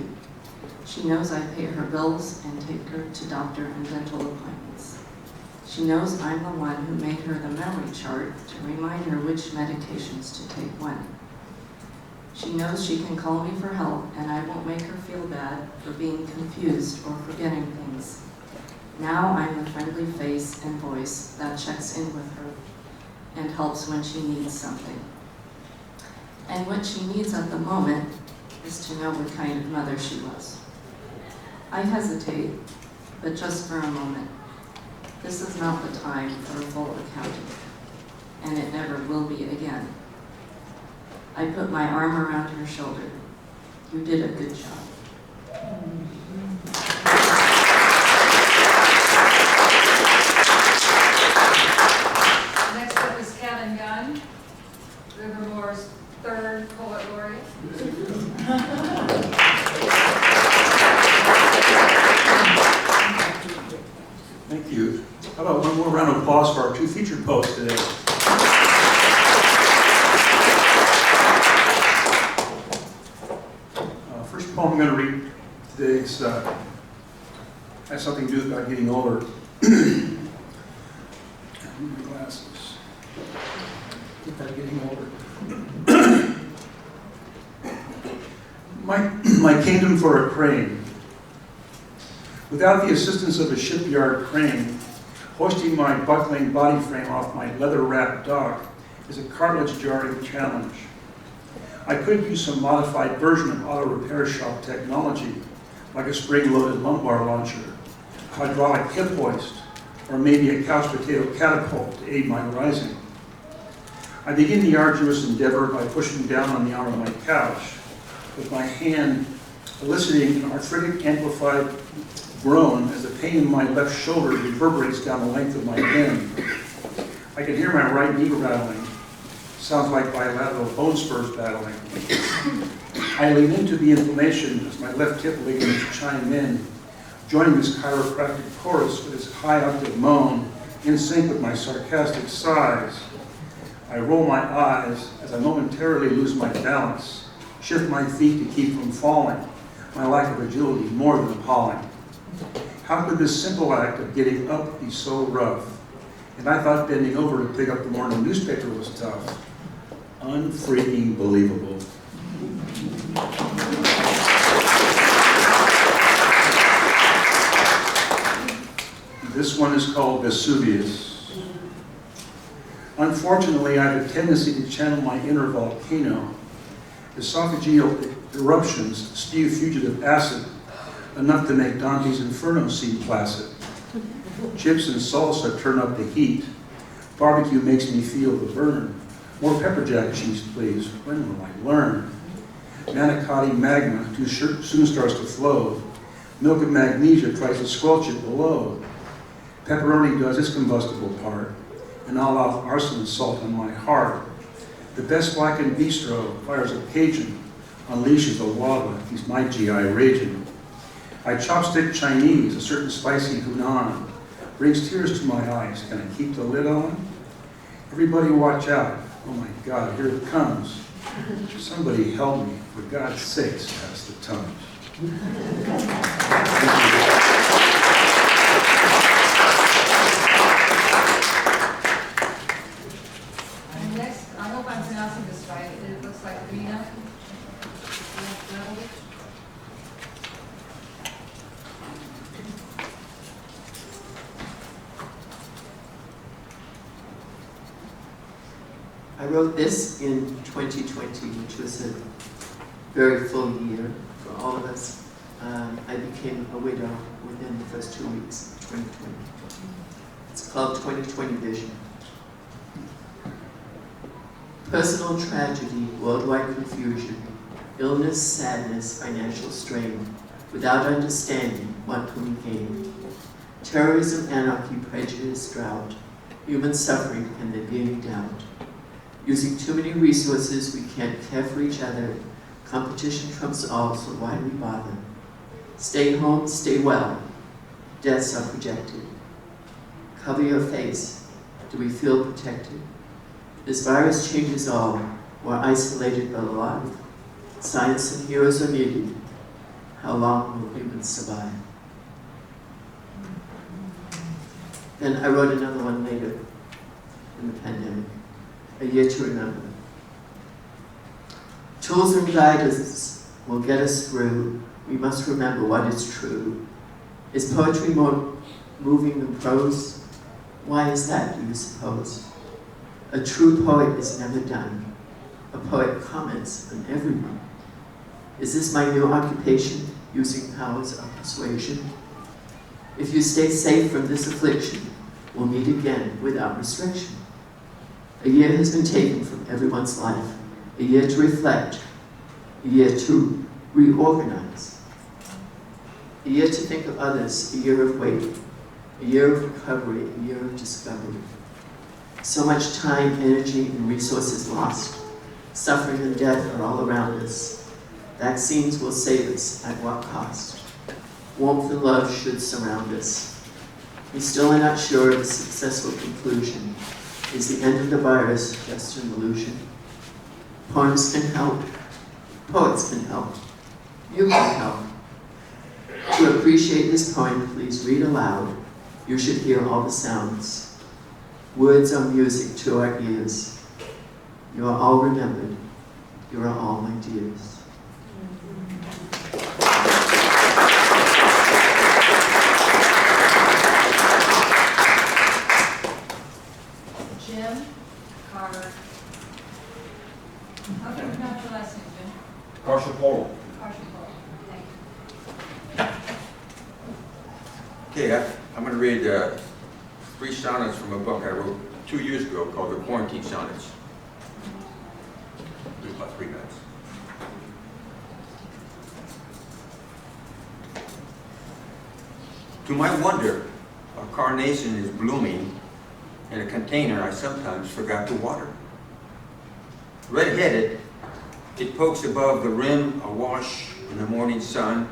She knows I pay her bills and take her to doctor and dental appointments. She knows I'm the one who made her the memory chart to remind her which medications to take when. She knows she can call me for help and I won't make her feel bad for being confused or forgetting things. Now I'm the friendly face and voice that checks in with her and helps when she needs something. And what she needs at the moment is to know what kind of mother she was. I hesitate, but just for a moment. This is not the time for a full accounting, and it never will be again. I put my arm around her shoulder. You did a good job. Next up is Kevin Gunn, Livermore's third Poet Laureate. Thank you. How about one more round of applause for our two featured poets today? First poem I'm going to read today is, has something to do about getting older. My glasses. About getting older. My kingdom for a crane. Without the assistance of a shipyard crane, hoisting my buckling body frame off my leather-wrapped dock is a cartilage-jarring challenge. I could use some modified version of auto repair shop technology, like a spring-loaded lumbar launcher, a hydraulic hip hoist, or maybe a couch potato catapult to aid my rising. I begin the arduous endeavor by pushing down on the arm of my couch, with my hand eliciting an arthritic amplified groan as the pain in my left shoulder reverberates down the length of my limb. I can hear my right knee rattling. Sounds like bilateral bone spurs battling. I lean into the inflammation as my left hip ligaments chime in, joining this chiropractic chorus with its high octave moan in sync with my sarcastic sighs. I roll my eyes as I momentarily lose my balance, shift my feet to keep from falling, my lack of agility more than appalling. How could this simple act of getting up be so rough? And I thought bending over to pick up the morning newspaper was tough. Unfreaking believable. This one is called Vesuvius. Unfortunately, I have a tendency to channel my inner volcano. Esophageal eruptions spew fugitive acid, enough to make Dante's Inferno seem placid. Chips and salsa turn up the heat. Barbecue makes me feel the burn. More pepper jack cheese, please. When will I learn? Manicotti magma too soon starts to flow. Milk of magnesia tries to squelch it below. Pepperoni does its combustible part, and I'll off arson salt on my heart. The best blackened bistro fires a Cajun, unleashes the lava, keeps my GI raging. I chopstick Chinese, a certain spicy Hunan, brings tears to my eyes. Can I keep the lid on? Everybody watch out. Oh my God, here it comes. Somebody help me. For God's sakes, pass the tongue. And next, I hope I'm pronouncing this right. It looks like Rena. I wrote this in 2020, which was a very full year for all of us. I became a widow within the first 2 weeks of 2020. It's called 2020 Vision. Personal tragedy, worldwide confusion, illness, sadness, financial strain, without understanding, what can we gain? Terrorism, anarchy, prejudice, drought, human suffering, can there be any doubt? Using too many resources, we can't care for each other. Competition trumps all, so why do we bother? Stay home, stay well. Deaths are projected. Cover your face. Do we feel protected? This virus changes all. We're isolated but alive. Science and heroes are needed. How long will humans survive? Then I wrote another one later in the pandemic, A Year to Remember. Tools and guidance will get us through. We must remember what is true. Is poetry more moving than prose? Why is that, do you suppose? A true poet is never done. A poet comments on everyone. Is this my new occupation, using powers of persuasion? If you stay safe from this affliction, we'll meet again without restriction. A year has been taken from everyone's life, a year to reflect, a year to reorganize, a year to think of others, a year of waiting, a year of recovery, a year of discovery. So much time, energy, and resources lost. Suffering and death are all around us. Vaccines will save us at what cost? Warmth and love should surround us. We still are not sure of a successful conclusion. Is the end of the virus just an illusion? Poems can help. Poets can help. You can help. To appreciate this poem, please read aloud. You should hear all the sounds. Words are music to our ears. You are all remembered. You are all my dears. Jim Carter. How can you pronounce your last name, Jim? Carshapolo. Archibald. Thank you. Okay, I'm going to read 3 sonnets from a book I wrote 2 years ago called The Quarantine Sonnets. There's about 3 minutes. To my wonder, a carnation is blooming in a container I sometimes forgot to water. Red-headed, it pokes above the rim awash in the morning sun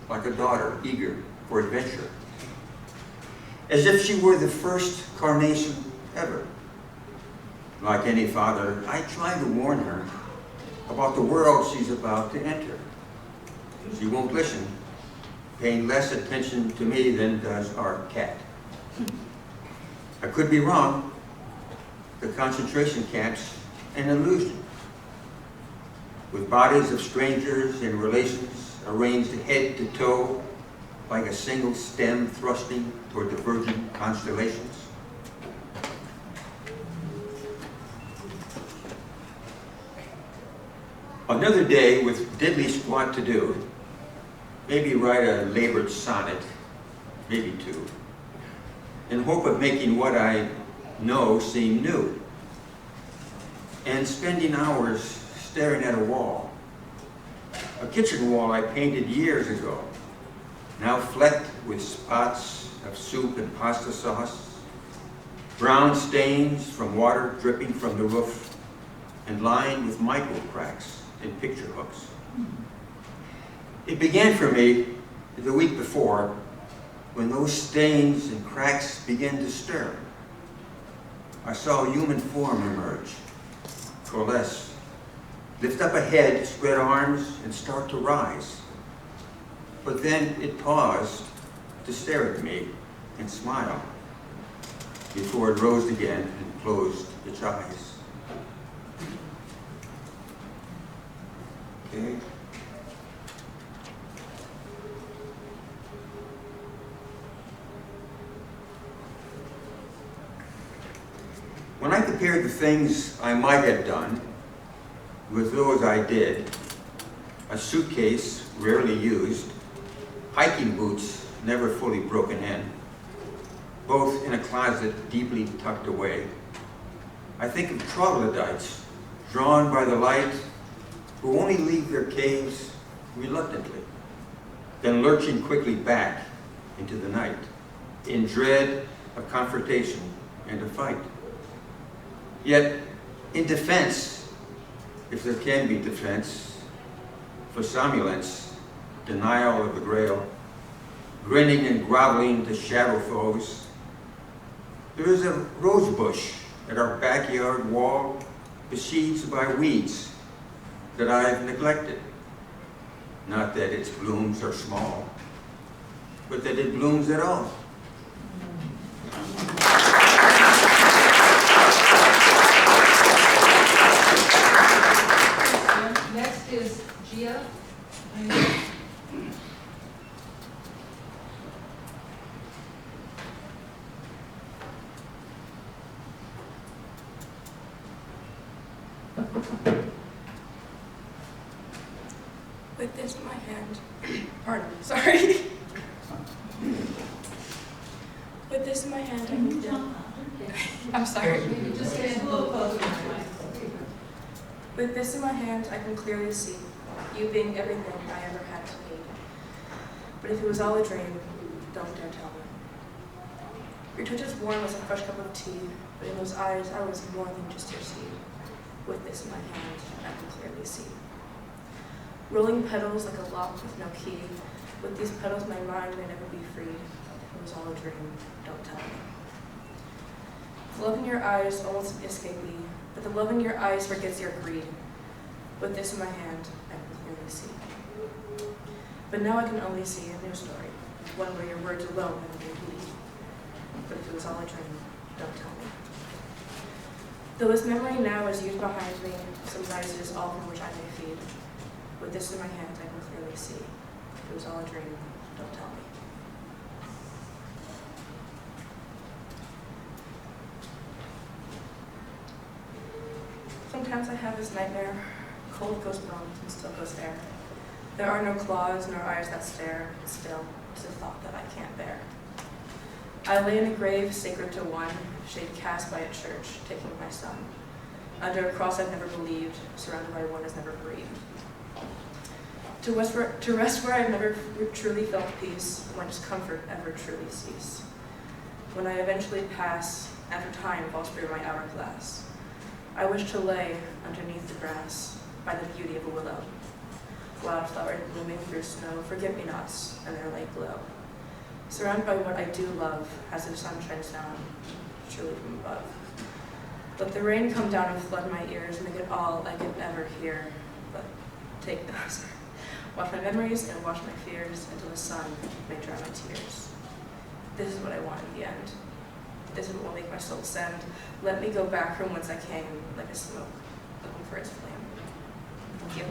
like a daughter eager for adventure. As if she were the first carnation ever. Like any father, I try to warn her about the world she's about to enter. She won't listen, paying less attention to me than does our cat. I could be wrong. The concentration camp's an illusion. With bodies of strangers and relations arranged head to toe like a single stem thrusting toward the virgin constellations. Another day with diddly squat to do. Maybe write a labored sonnet, maybe 2, in hope of making what I know seem new. And spending hours staring at a wall. A kitchen wall I painted years ago, now flecked with spots of soup and pasta sauce, brown stains from water dripping from the roof, and lined with micro cracks and picture hooks. It began for me the week before when those stains and cracks began to stir. I saw a human form emerge, coalesce, lift up a head, spread arms, and start to rise. But then it paused to stare at me and smile before it rose again and closed its eyes. Okay. When I compared the things I might have done with those I did, a suitcase rarely used, hiking boots never fully broken in, both in a closet deeply tucked away, I think of troglodytes drawn by the light who only leave their caves reluctantly, then lurching quickly back into the night, in dread of confrontation and a fight. Yet, in defense, if there can be defense, for somnolence, denial of the grail, grinning and groveling to shadow foes, there is a rose bush at our backyard wall besieged by weeds that I've neglected. Not that its blooms are small, but that it blooms at all. Next is Gia. With this in my hand, pardon, sorry. With this in my hand, I can feel. I'm sorry. Just stand a little closer to the mic. With this in my hand, I can clearly see you being everything I ever had to need. But if it was all a dream, don't dare tell me. Your touch is warm as a fresh cup of tea, but in those eyes, I was more than just your seed. With this in my hand, I can clearly see. Rolling petals like a lock with no key. With these petals, my mind may never be freed. If it was all a dream, don't tell me. The love in your eyes almost escape me, but the love in your eyes forgets your greed. With this in my hand, I can clearly see. But now I can only see a new story, one where your words alone have been bleed. But if it was all a dream, don't tell me. Though this memory now is used behind me, some rises, all from which I may feed. With this in my hand, I can clearly see. If it was all a dream, don't tell me. Sometimes I have this nightmare. Cold goes bones and still goes air. There are no claws nor eyes that stare, but still, it's a thought that I can't bear. I lay in a grave sacred to one, shade cast by a church, taking my son. Under a cross I've never believed, surrounded by one has never breathed. To rest where I've never truly felt peace, when discomfort ever truly cease. When I eventually pass, after time falls through my hourglass, I wish to lay underneath the grass, by the beauty of a willow. Wildflowers blooming through snow, forget-me-nots, and their light glow. Surrounded by what I do love, as the sun shines down, truly from above. Let the rain come down and flood my ears, make it all I could ever hear, but take those. Wash my memories and wash my fears until the sun may dry my tears. This is what I want in the end. This is what will make my soul ascend. Let me go back from whence I came, like a smoke, looking for its flame. Thank you.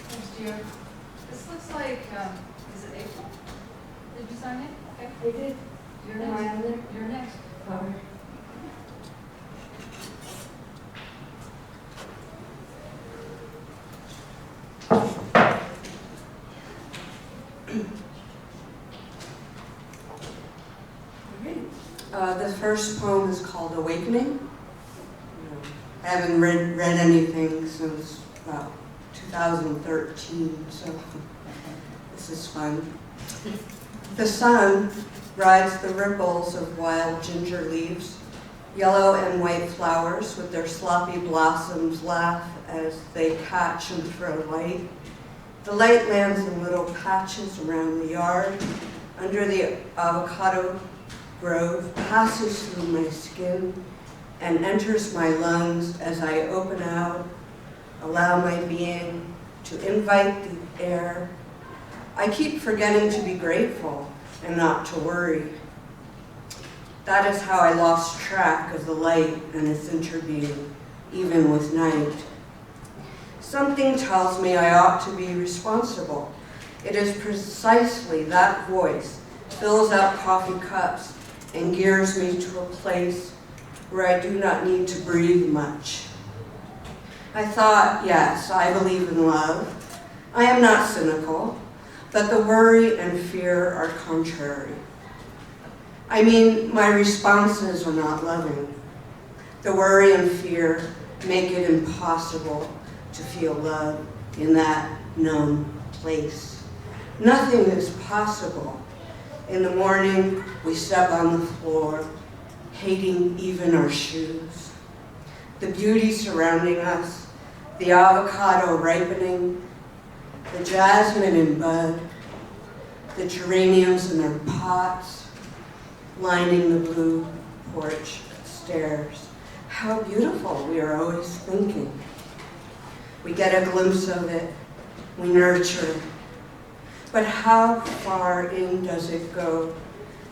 Thanks, Gia. This looks like, is it April? Did you sign it? Okay. I did. You're next. You're next. The first poem is called Awakening. I haven't read anything since about 2013, so this is fun. The sun rides the ripples of wild ginger leaves. Yellow and white flowers with their sloppy blossoms laugh as they catch and throw light. The light lands in little patches around the yard, under the avocado grove, passes through my skin and enters my lungs as I open out, allow my being to invite the air. I keep forgetting to be grateful and not to worry. That is how I lost track of the light and its interbeing, even with night. Something tells me I ought to be responsible. It is precisely that voice fills out coffee cups and gears me to a place where I do not need to breathe much. I thought, yes, I believe in love. I am not cynical, but the worry and fear are contrary. I mean, my responses are not loving. The worry and fear make it impossible to feel love in that known place. Nothing is possible. In the morning, we step on the floor, hating even our shoes. The beauty surrounding us, the avocado ripening, the jasmine in bud, the geraniums in their pots, lining the blue porch stairs. how beautiful we are always thinking. We get a glimpse of it, we nurture it. But how far in does it go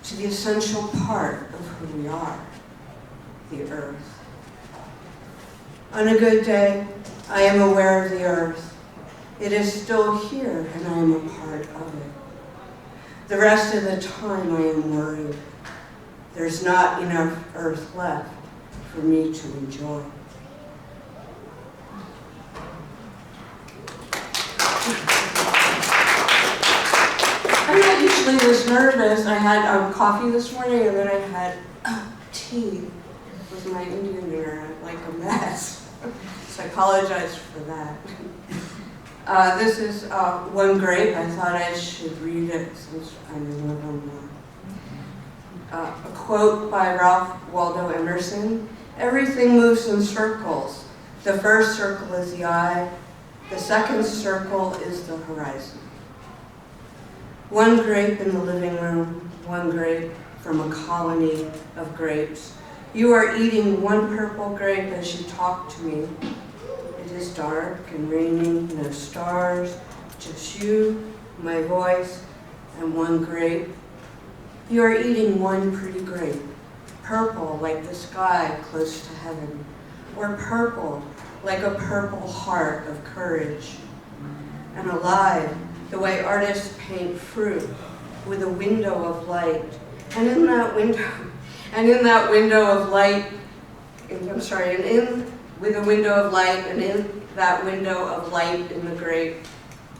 to the essential part of who we are, the earth? On a good day, I am aware of the earth. It is still here, and I am a part of it. The rest of the time, I am worried. There's not enough earth left for me to enjoy. I'm not usually this nervous. I had coffee this morning, and then I had tea with my Indian dinner, like a mess. So I apologize for that. This is one grape. I thought I should read it since I'm in Livermore. A quote by Ralph Waldo Emerson: "Everything moves in circles. The first circle is the eye. The second circle is the horizon." One grape in the living room, one grape from a colony of grapes. You are eating one purple grape as you talk to me. It is dark and raining, no stars, just you, my voice, and one grape. You are eating one pretty grape, purple like the sky close to heaven, or purple like a purple heart of courage, and alive the way artists paint fruit with a window of light. And in that window of light, with a window of light, and in that window of light in the grape,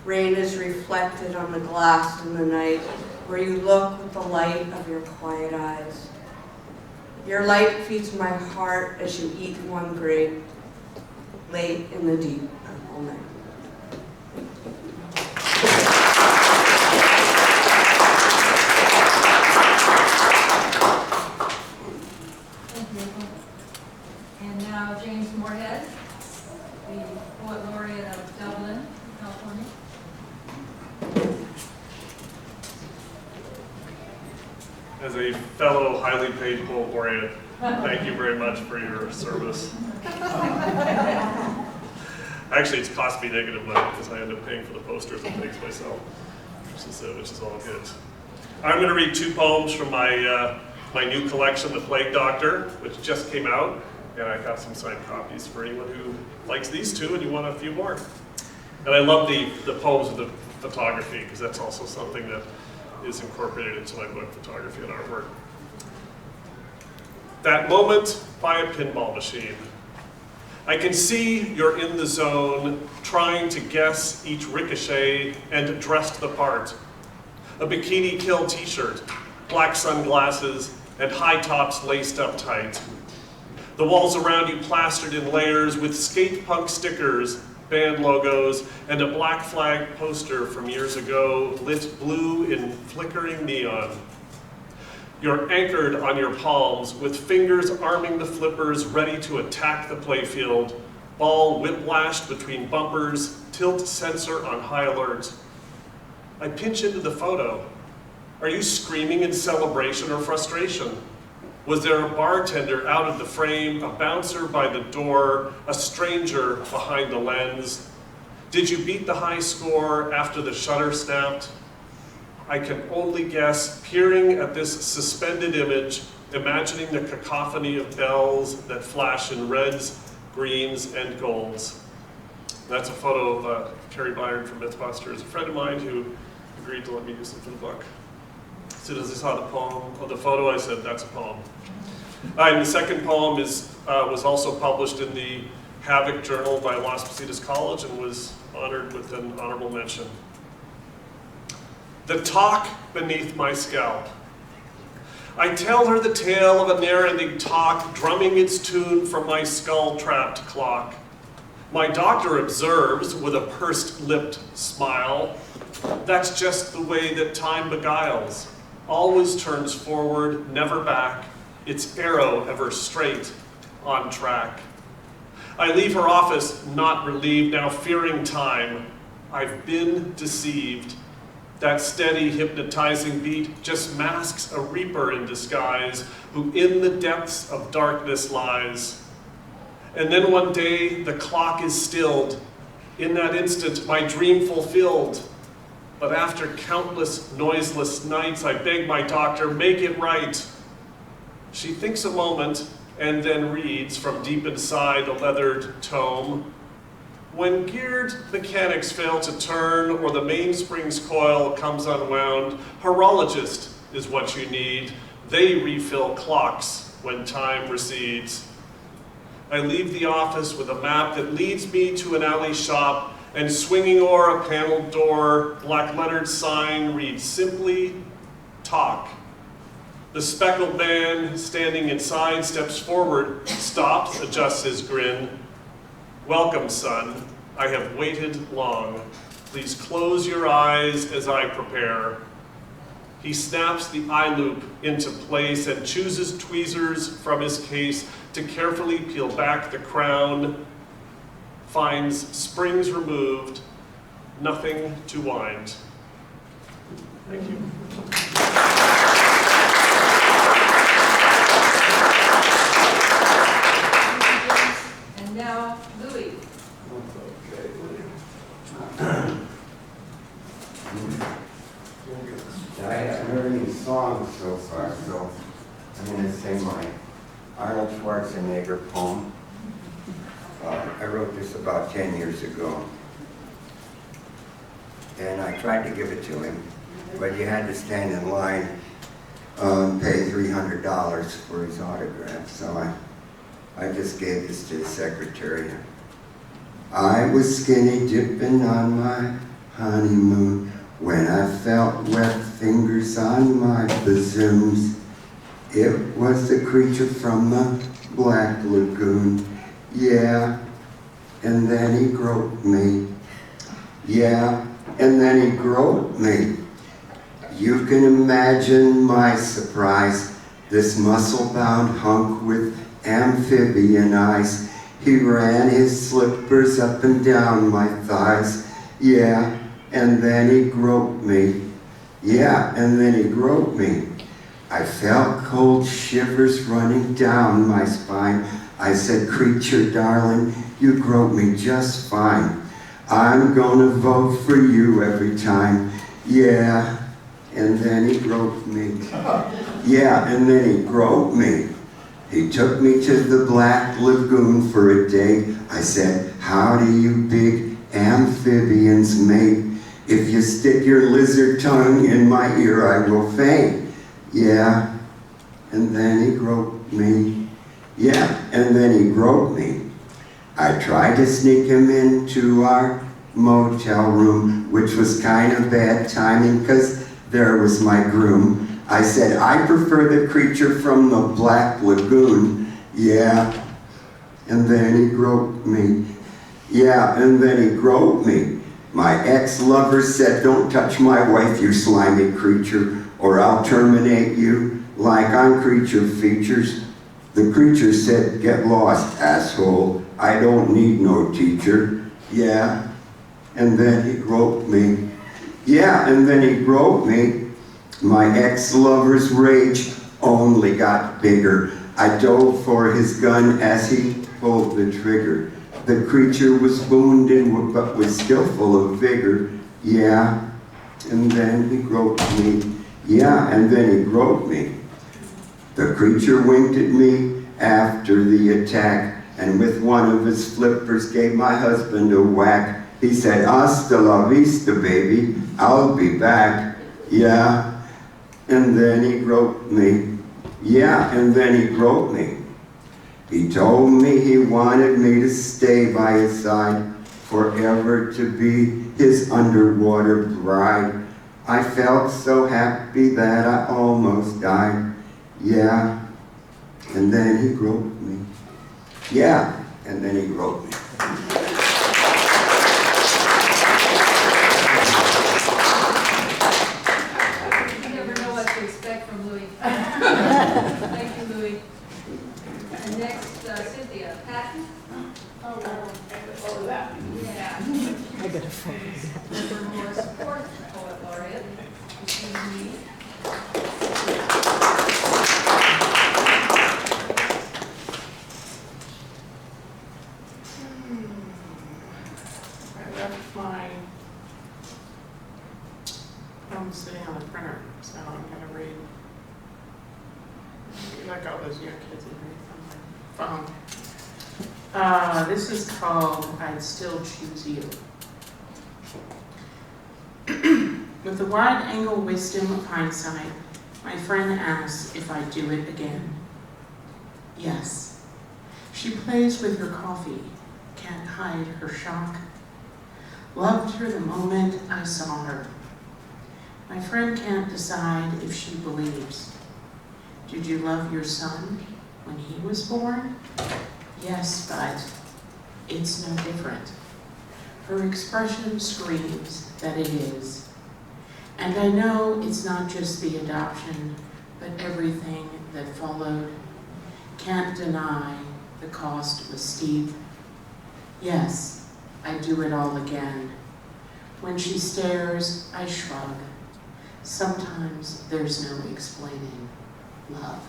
rain is reflected on the glass in the night, where you look with the light of your quiet eyes. Your light feeds my heart as you eat one grape, late in the deep purple night. And now James Moorhead, the Poet Laureate of Dublin, California. As a fellow highly paid Poet Laureate, thank you very much for your service. Actually, it's cost me negative money because I end up paying for the posters and things myself, which is all good. I'm going to read two poems from my new collection, The Plague Doctor, which just came out, and I got some signed copies for anyone who likes these two and you want a few more. And I love the poems of the photography, because that's also something that is incorporated into my book, Photography and Artwork. That moment by a pinball machine. I can see you're in the zone, trying to guess each ricochet and dressed the part. A bikini kill t-shirt, black sunglasses, and high tops laced up tight. The walls around you plastered in layers with skate punk stickers, band logos, and a black flag poster from years ago lit blue in flickering neon. You're anchored on your palms with fingers arming the flippers ready to attack the playfield, ball whiplashed between bumpers, tilt sensor on high alert. I pinch into the photo. Are you screaming in celebration or frustration? Was there a bartender out of the frame, a bouncer by the door, a stranger behind the lens? Did you beat the high score after the shutter snapped? I can only guess, peering at this suspended image, imagining the cacophony of bells that flash in reds, greens, and golds. That's a photo of Carrie Byard from Mythbusters, a friend of mine who agreed to let me use them for the book. As soon as I saw the photo, I said, that's a poem. And the second poem was also published in the Havoc Journal by Las Positas College and was honored with an honorable mention. The talk beneath my scalp. I tell her the tale of a ne'er-ending talk, drumming its tune from my skull-trapped clock. My doctor observes with a pursed-lipped smile, that's just the way that time beguiles. Always turns forward, never back, its arrow ever straight, on track. I leave her office, not relieved, now fearing time. I've been deceived. That steady, hypnotizing beat just masks a reaper in disguise, who in the depths of darkness lies. And then one day, the clock is stilled. In that instant, my dream fulfilled. But after countless noiseless nights, I beg my doctor, make it right. She thinks a moment and then reads from deep inside a leathered tome. When geared mechanics fail to turn or the mainspring's coil comes unwound, horologist is what you need. They refill clocks when time recedes. I leave the office with a map that leads me to an alley shop, and swinging o'er a paneled door, Black Leonard's sign reads simply, talk. The speckled man standing inside steps forward, stops, adjusts his grin. Welcome, son. I have waited long. Please close your eyes as I prepare. He snaps the eye loop into place and chooses tweezers from his case to carefully peel back the crown, finds springs removed, nothing to wind. Thank you. And now, Louis. I haven't heard any songs so far, so I'm going to sing my Arnold Schwarzenegger poem. I wrote this about 10 years ago, and I tried to give it to him, but you had to stand in line and pay $300 for his autograph, so I just gave this to his secretary. I was skinny dipping on my honeymoon when I felt wet fingers on my bazooms. It was the creature from the Black Lagoon. Yeah, and then he groped me. Yeah, and then he groped me. You can imagine my surprise, this muscle-bound hunk with amphibian eyes. He ran his slippers up and down my thighs. Yeah, and then he groped me. Yeah, and then he groped me. I felt cold shivers running down my spine. I said, creature darling, you groped me just fine. I'm gonna vote for you every time. Yeah, and then he groped me. Yeah, and then he groped me. He took me to the Black Lagoon for a day. I said, how do you big amphibians mate? If you stick your lizard tongue in my ear, I will faint. Yeah, and then he groped me. Yeah, and then he groped me. I tried to sneak him into our motel room, which was kind of bad timing because there was my groom. I said, I prefer the creature from the Black Lagoon. Yeah, and then he groped me. Yeah, and then he groped me. My ex-lover said, don't touch my wife, you slimy creature, or I'll terminate you like on Creature Features. The creature said, get lost, asshole. I don't need no teacher. Yeah, and then he groped me. Yeah, and then he groped me. My ex-lover's rage only got bigger. I dove for his gun as he pulled the trigger. The creature was wounded, but was still full of vigor. Yeah, and then he groped me. Yeah, and then he groped me. The creature winked at me after the attack, and with one of his flippers gave my husband a whack. He said, hasta la vista, baby, I'll be back. Yeah, and then he groped me. Yeah, and then he groped me. He told me he wanted me to stay by his side, forever to be his underwater bride. I felt so happy that I almost died. Yeah, and then he groped me. Yeah, and then he groped me. You never know what to expect from Louis. Thank you, Louis. And next, Cynthia Patton. Oh, that. Yeah. I gotta focus. Livermore's fourth Poet Laureate. Excuse me. left my phone sitting on the printer, so I'm gonna read. Like all those young kids and read from my phone. This is called I'd Still Choose You. With the wide-angle wisdom of hindsight, my friend asks if I'd do it again. Yes. She plays with her coffee, can't hide her shock. Loved her the moment I saw her. My friend can't decide if she believes. Did you love your son when he was born? Yes, but it's no different. Her expression screams that it is. And I know it's not just the adoption, but everything that followed. Can't deny the cost was steep. Yes, I do it all again. When she stares, I shrug. Sometimes there's no explaining love.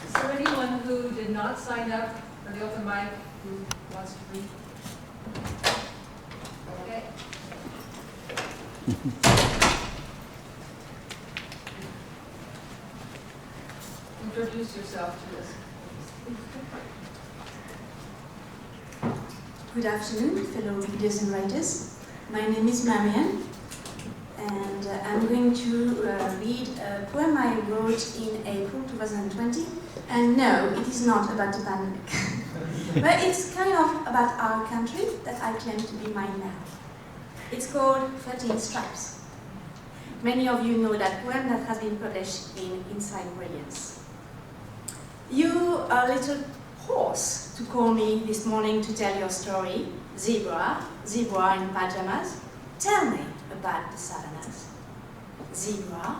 Is there anyone who did not sign up for the open mic who wants to read? Okay. Introduce yourself to us. Good afternoon, fellow readers and writers. My name is Marianne, and I'm going to read a poem I wrote in April 2020. And no, it is not about the pandemic, but it's kind of about our country that I claim to be mine now. It's called 13 Stripes. Many of you know that poem that has been published in Inside Brilliance. You are a little horse to call me this morning to tell your story. Zebra, zebra in pajamas. Tell me about the savannas. Zebra,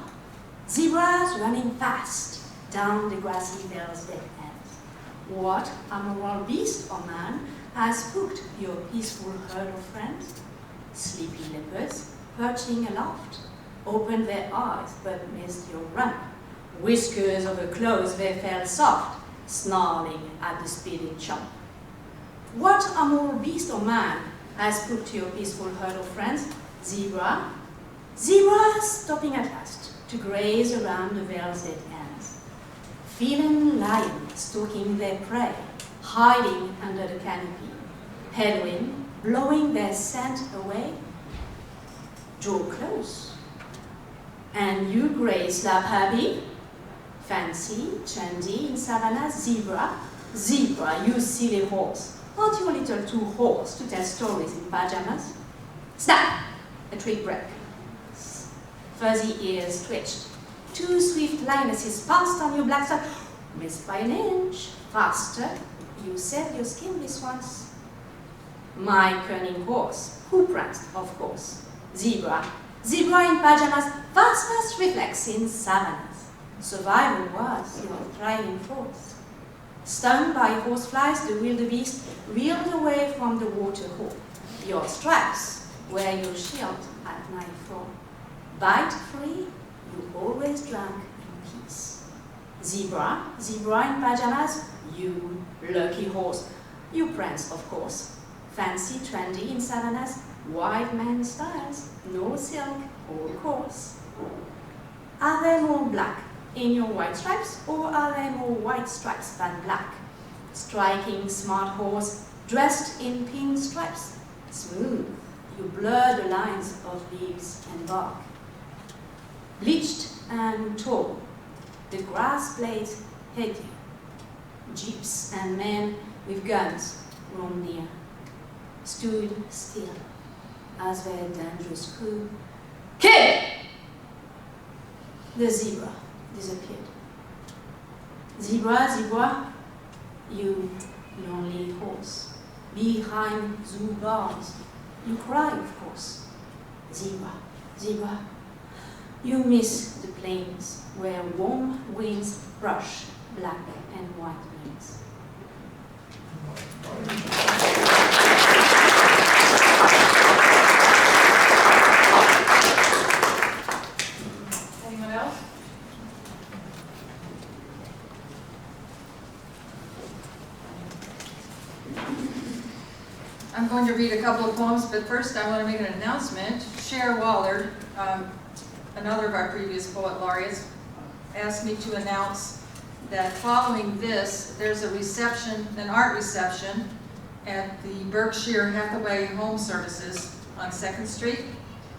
zebras running fast down the grassy vales dead ends. What amoral beast or man has spooked your peaceful herd of friends? Sleepy leopards, perching aloft, opened their eyes but missed your run. Whiskers over clothes they fell soft, snarling at the speeding chump. What amoral beast or man has spooked your peaceful herd of friends? Zebra, zebras stopping at last to graze around the vale's dead ends. Feline lions stalking their prey, hiding under the canopy. Headwind blowing their scent away. Draw close. And you graze Alpaugh, fancy, trendy in savannah, zebra, zebra, you silly horse. Aren't you a little too hoarse to tell stories in pajamas? Snap! A twig broke. Fuzzy ears twitched. Two swift lionesses pounced on your black stuff. Missed by an inch. Faster. You saved your skin this once. My cunning horse. Who pranced, of course. Zebra. Zebra in pajamas. Fast reflex in savannas. Survival was your thriving force. Stung by horseflies, the wildebeest reeled away from the waterhole. Your stripes were your shield at nightfall. Bite free, you always drank in peace. Zebra, zebra in pajamas, you lucky horse. You prance, of course. Fancy, trendy in savannas, wild man styles, no silk or coarse. Are they more black in your white stripes, or are there more white stripes than black? Striking smart horse, dressed in pink stripes. Smooth, you blur the lines of leaves and bark. Bleached and tall, the grass blades head you. Jeeps and men with guns roam near. Stood still as their dangerous crew. Kid! The zebra disappeared. Zebra, zebra, you lonely horse. Behind zoo bars, you cry, of course. Zebra, zebra, you miss the plains where warm winds brush black and white wings. Anyone else? I'm going to read a couple of poems, but first I want to make an announcement. Cher Waller, another of our previous Poet Laureates, asked me to announce that following this, there's a reception, an art reception at the Berkshire Hathaway Home Services on 2nd Street.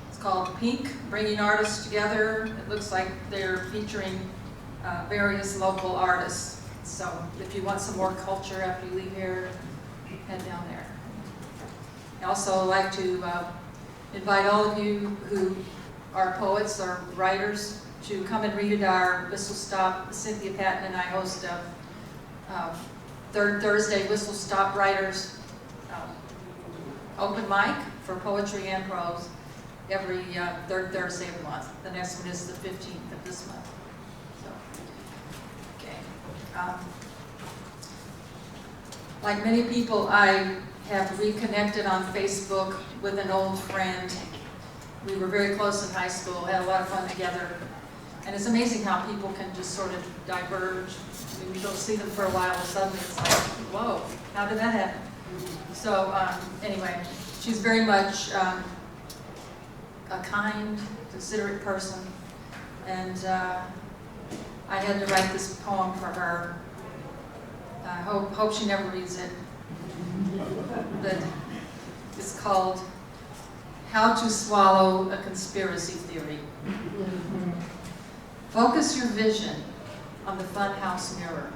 It's called Pink, Bringing Artists Together. It looks like they're featuring various local artists. So if you want some more culture after you leave here, head down there. I also like to invite all of you who are poets or writers to come and read at our Whistle Stop. Cynthia Patton and I host a third Thursday Whistle Stop Writers open mic for poetry and prose every third Thursday of the month. The next one is the 15th of this month. So, okay. Like many people, I have reconnected on Facebook with an old friend. We were very close in high school, had a lot of fun together. And it's amazing how people can just sort of diverge. I mean, you don't see them for a while, and suddenly it's like, whoa, how did that happen? So anyway, she's very much a kind, considerate person. And I had to write this poem for her. I hope she never reads it. But it's called How to Swallow a Conspiracy Theory. Focus your vision on the funhouse mirror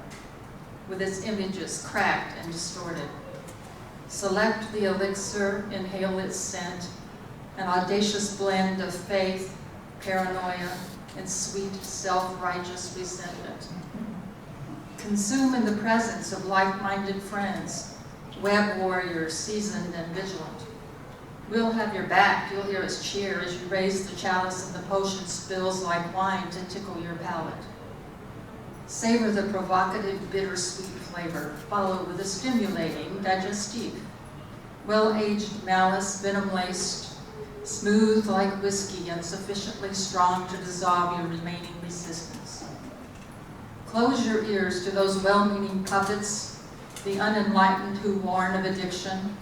with its images cracked and distorted. Select the elixir, inhale its scent, an audacious blend of faith, paranoia, and sweet self-righteous resentment. Consume in the presence of like-minded friends, web warriors seasoned and vigilant. We'll have your back, you'll hear us cheer as you raise the chalice and the potion spills like wine to tickle your palate. Savor the provocative, bittersweet flavor, followed with a stimulating digestive. Well-aged malice, venom-laced, smooth like whiskey and sufficiently strong to dissolve your remaining resistance. Close your ears to those well-meaning puppets, the unenlightened who warn of addiction.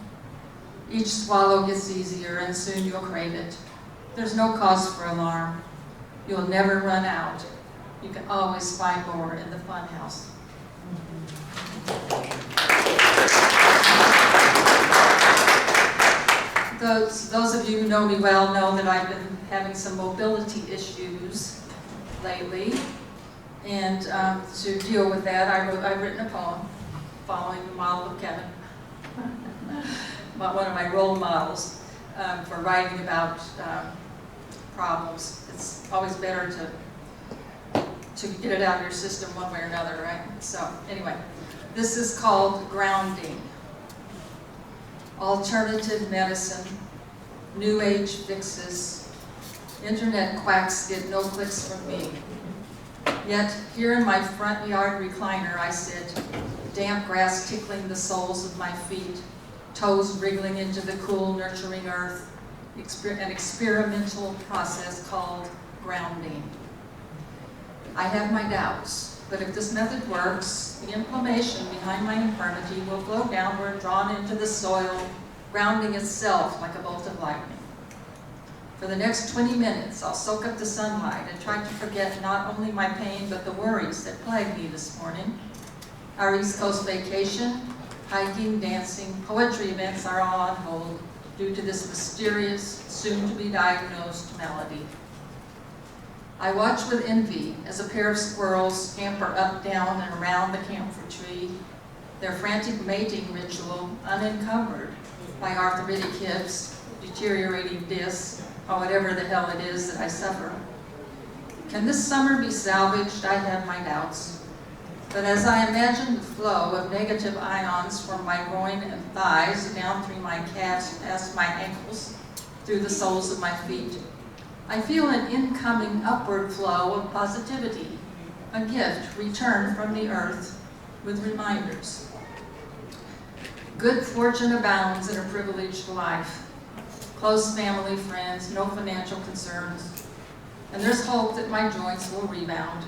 Each swallow gets easier and soon you'll crave it. There's no cause for alarm. You'll never run out. You can always find more in the fun house. Those of you who know me well know that I've been having some mobility issues lately. And to deal with that, I've written a poem following the model of Kevin, one of my role models for writing about problems. It's always better to get it out of your system one way or another, right? So anyway, this is called Grounding. Alternative medicine, new age fixes, internet quacks get no clicks from me. Yet here in my front yard recliner I sit, damp grass tickling the soles of my feet, toes wriggling into the cool, nurturing earth, an experimental process called grounding. I have my doubts, but if this method works, the inflammation behind my infirmity will flow downward, drawn into the soil, grounding itself like a bolt of lightning. For the next 20 minutes, I'll soak up the sunlight and try to forget not only my pain, but the worries that plague me this morning. Our East Coast vacation, hiking, dancing, poetry events are all on hold due to this mysterious, soon-to-be-diagnosed malady. I watch with envy as a pair of squirrels scamper up, down, and around the camphor tree, their frantic mating ritual unencumbered by arthritic hips, deteriorating discs, or whatever the hell it is that I suffer. Can this summer be salvaged? I have my doubts. But as I imagine the flow of negative ions from my groin and thighs down through my calves, past my ankles, through the soles of my feet, I feel an incoming upward flow of positivity, a gift returned from the earth with reminders. Good fortune abounds in a privileged life. Close family, friends, no financial concerns, and there's hope that my joints will rebound.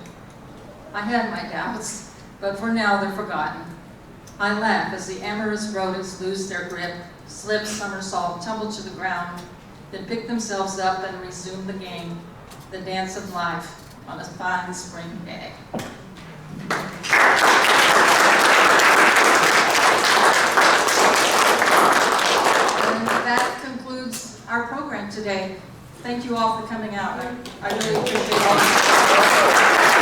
I had my doubts, but for now they're forgotten. I laugh as the amorous rodents lose their grip slip, somersault, tumble to the ground, then pick themselves up and resume the game, the dance of life on a fine spring day. And that concludes our program today. Thank you all for coming out. I really appreciate all of you.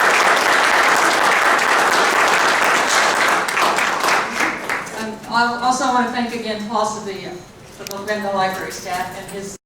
And I also want to thank again Paul Sevilla for the Library staff and his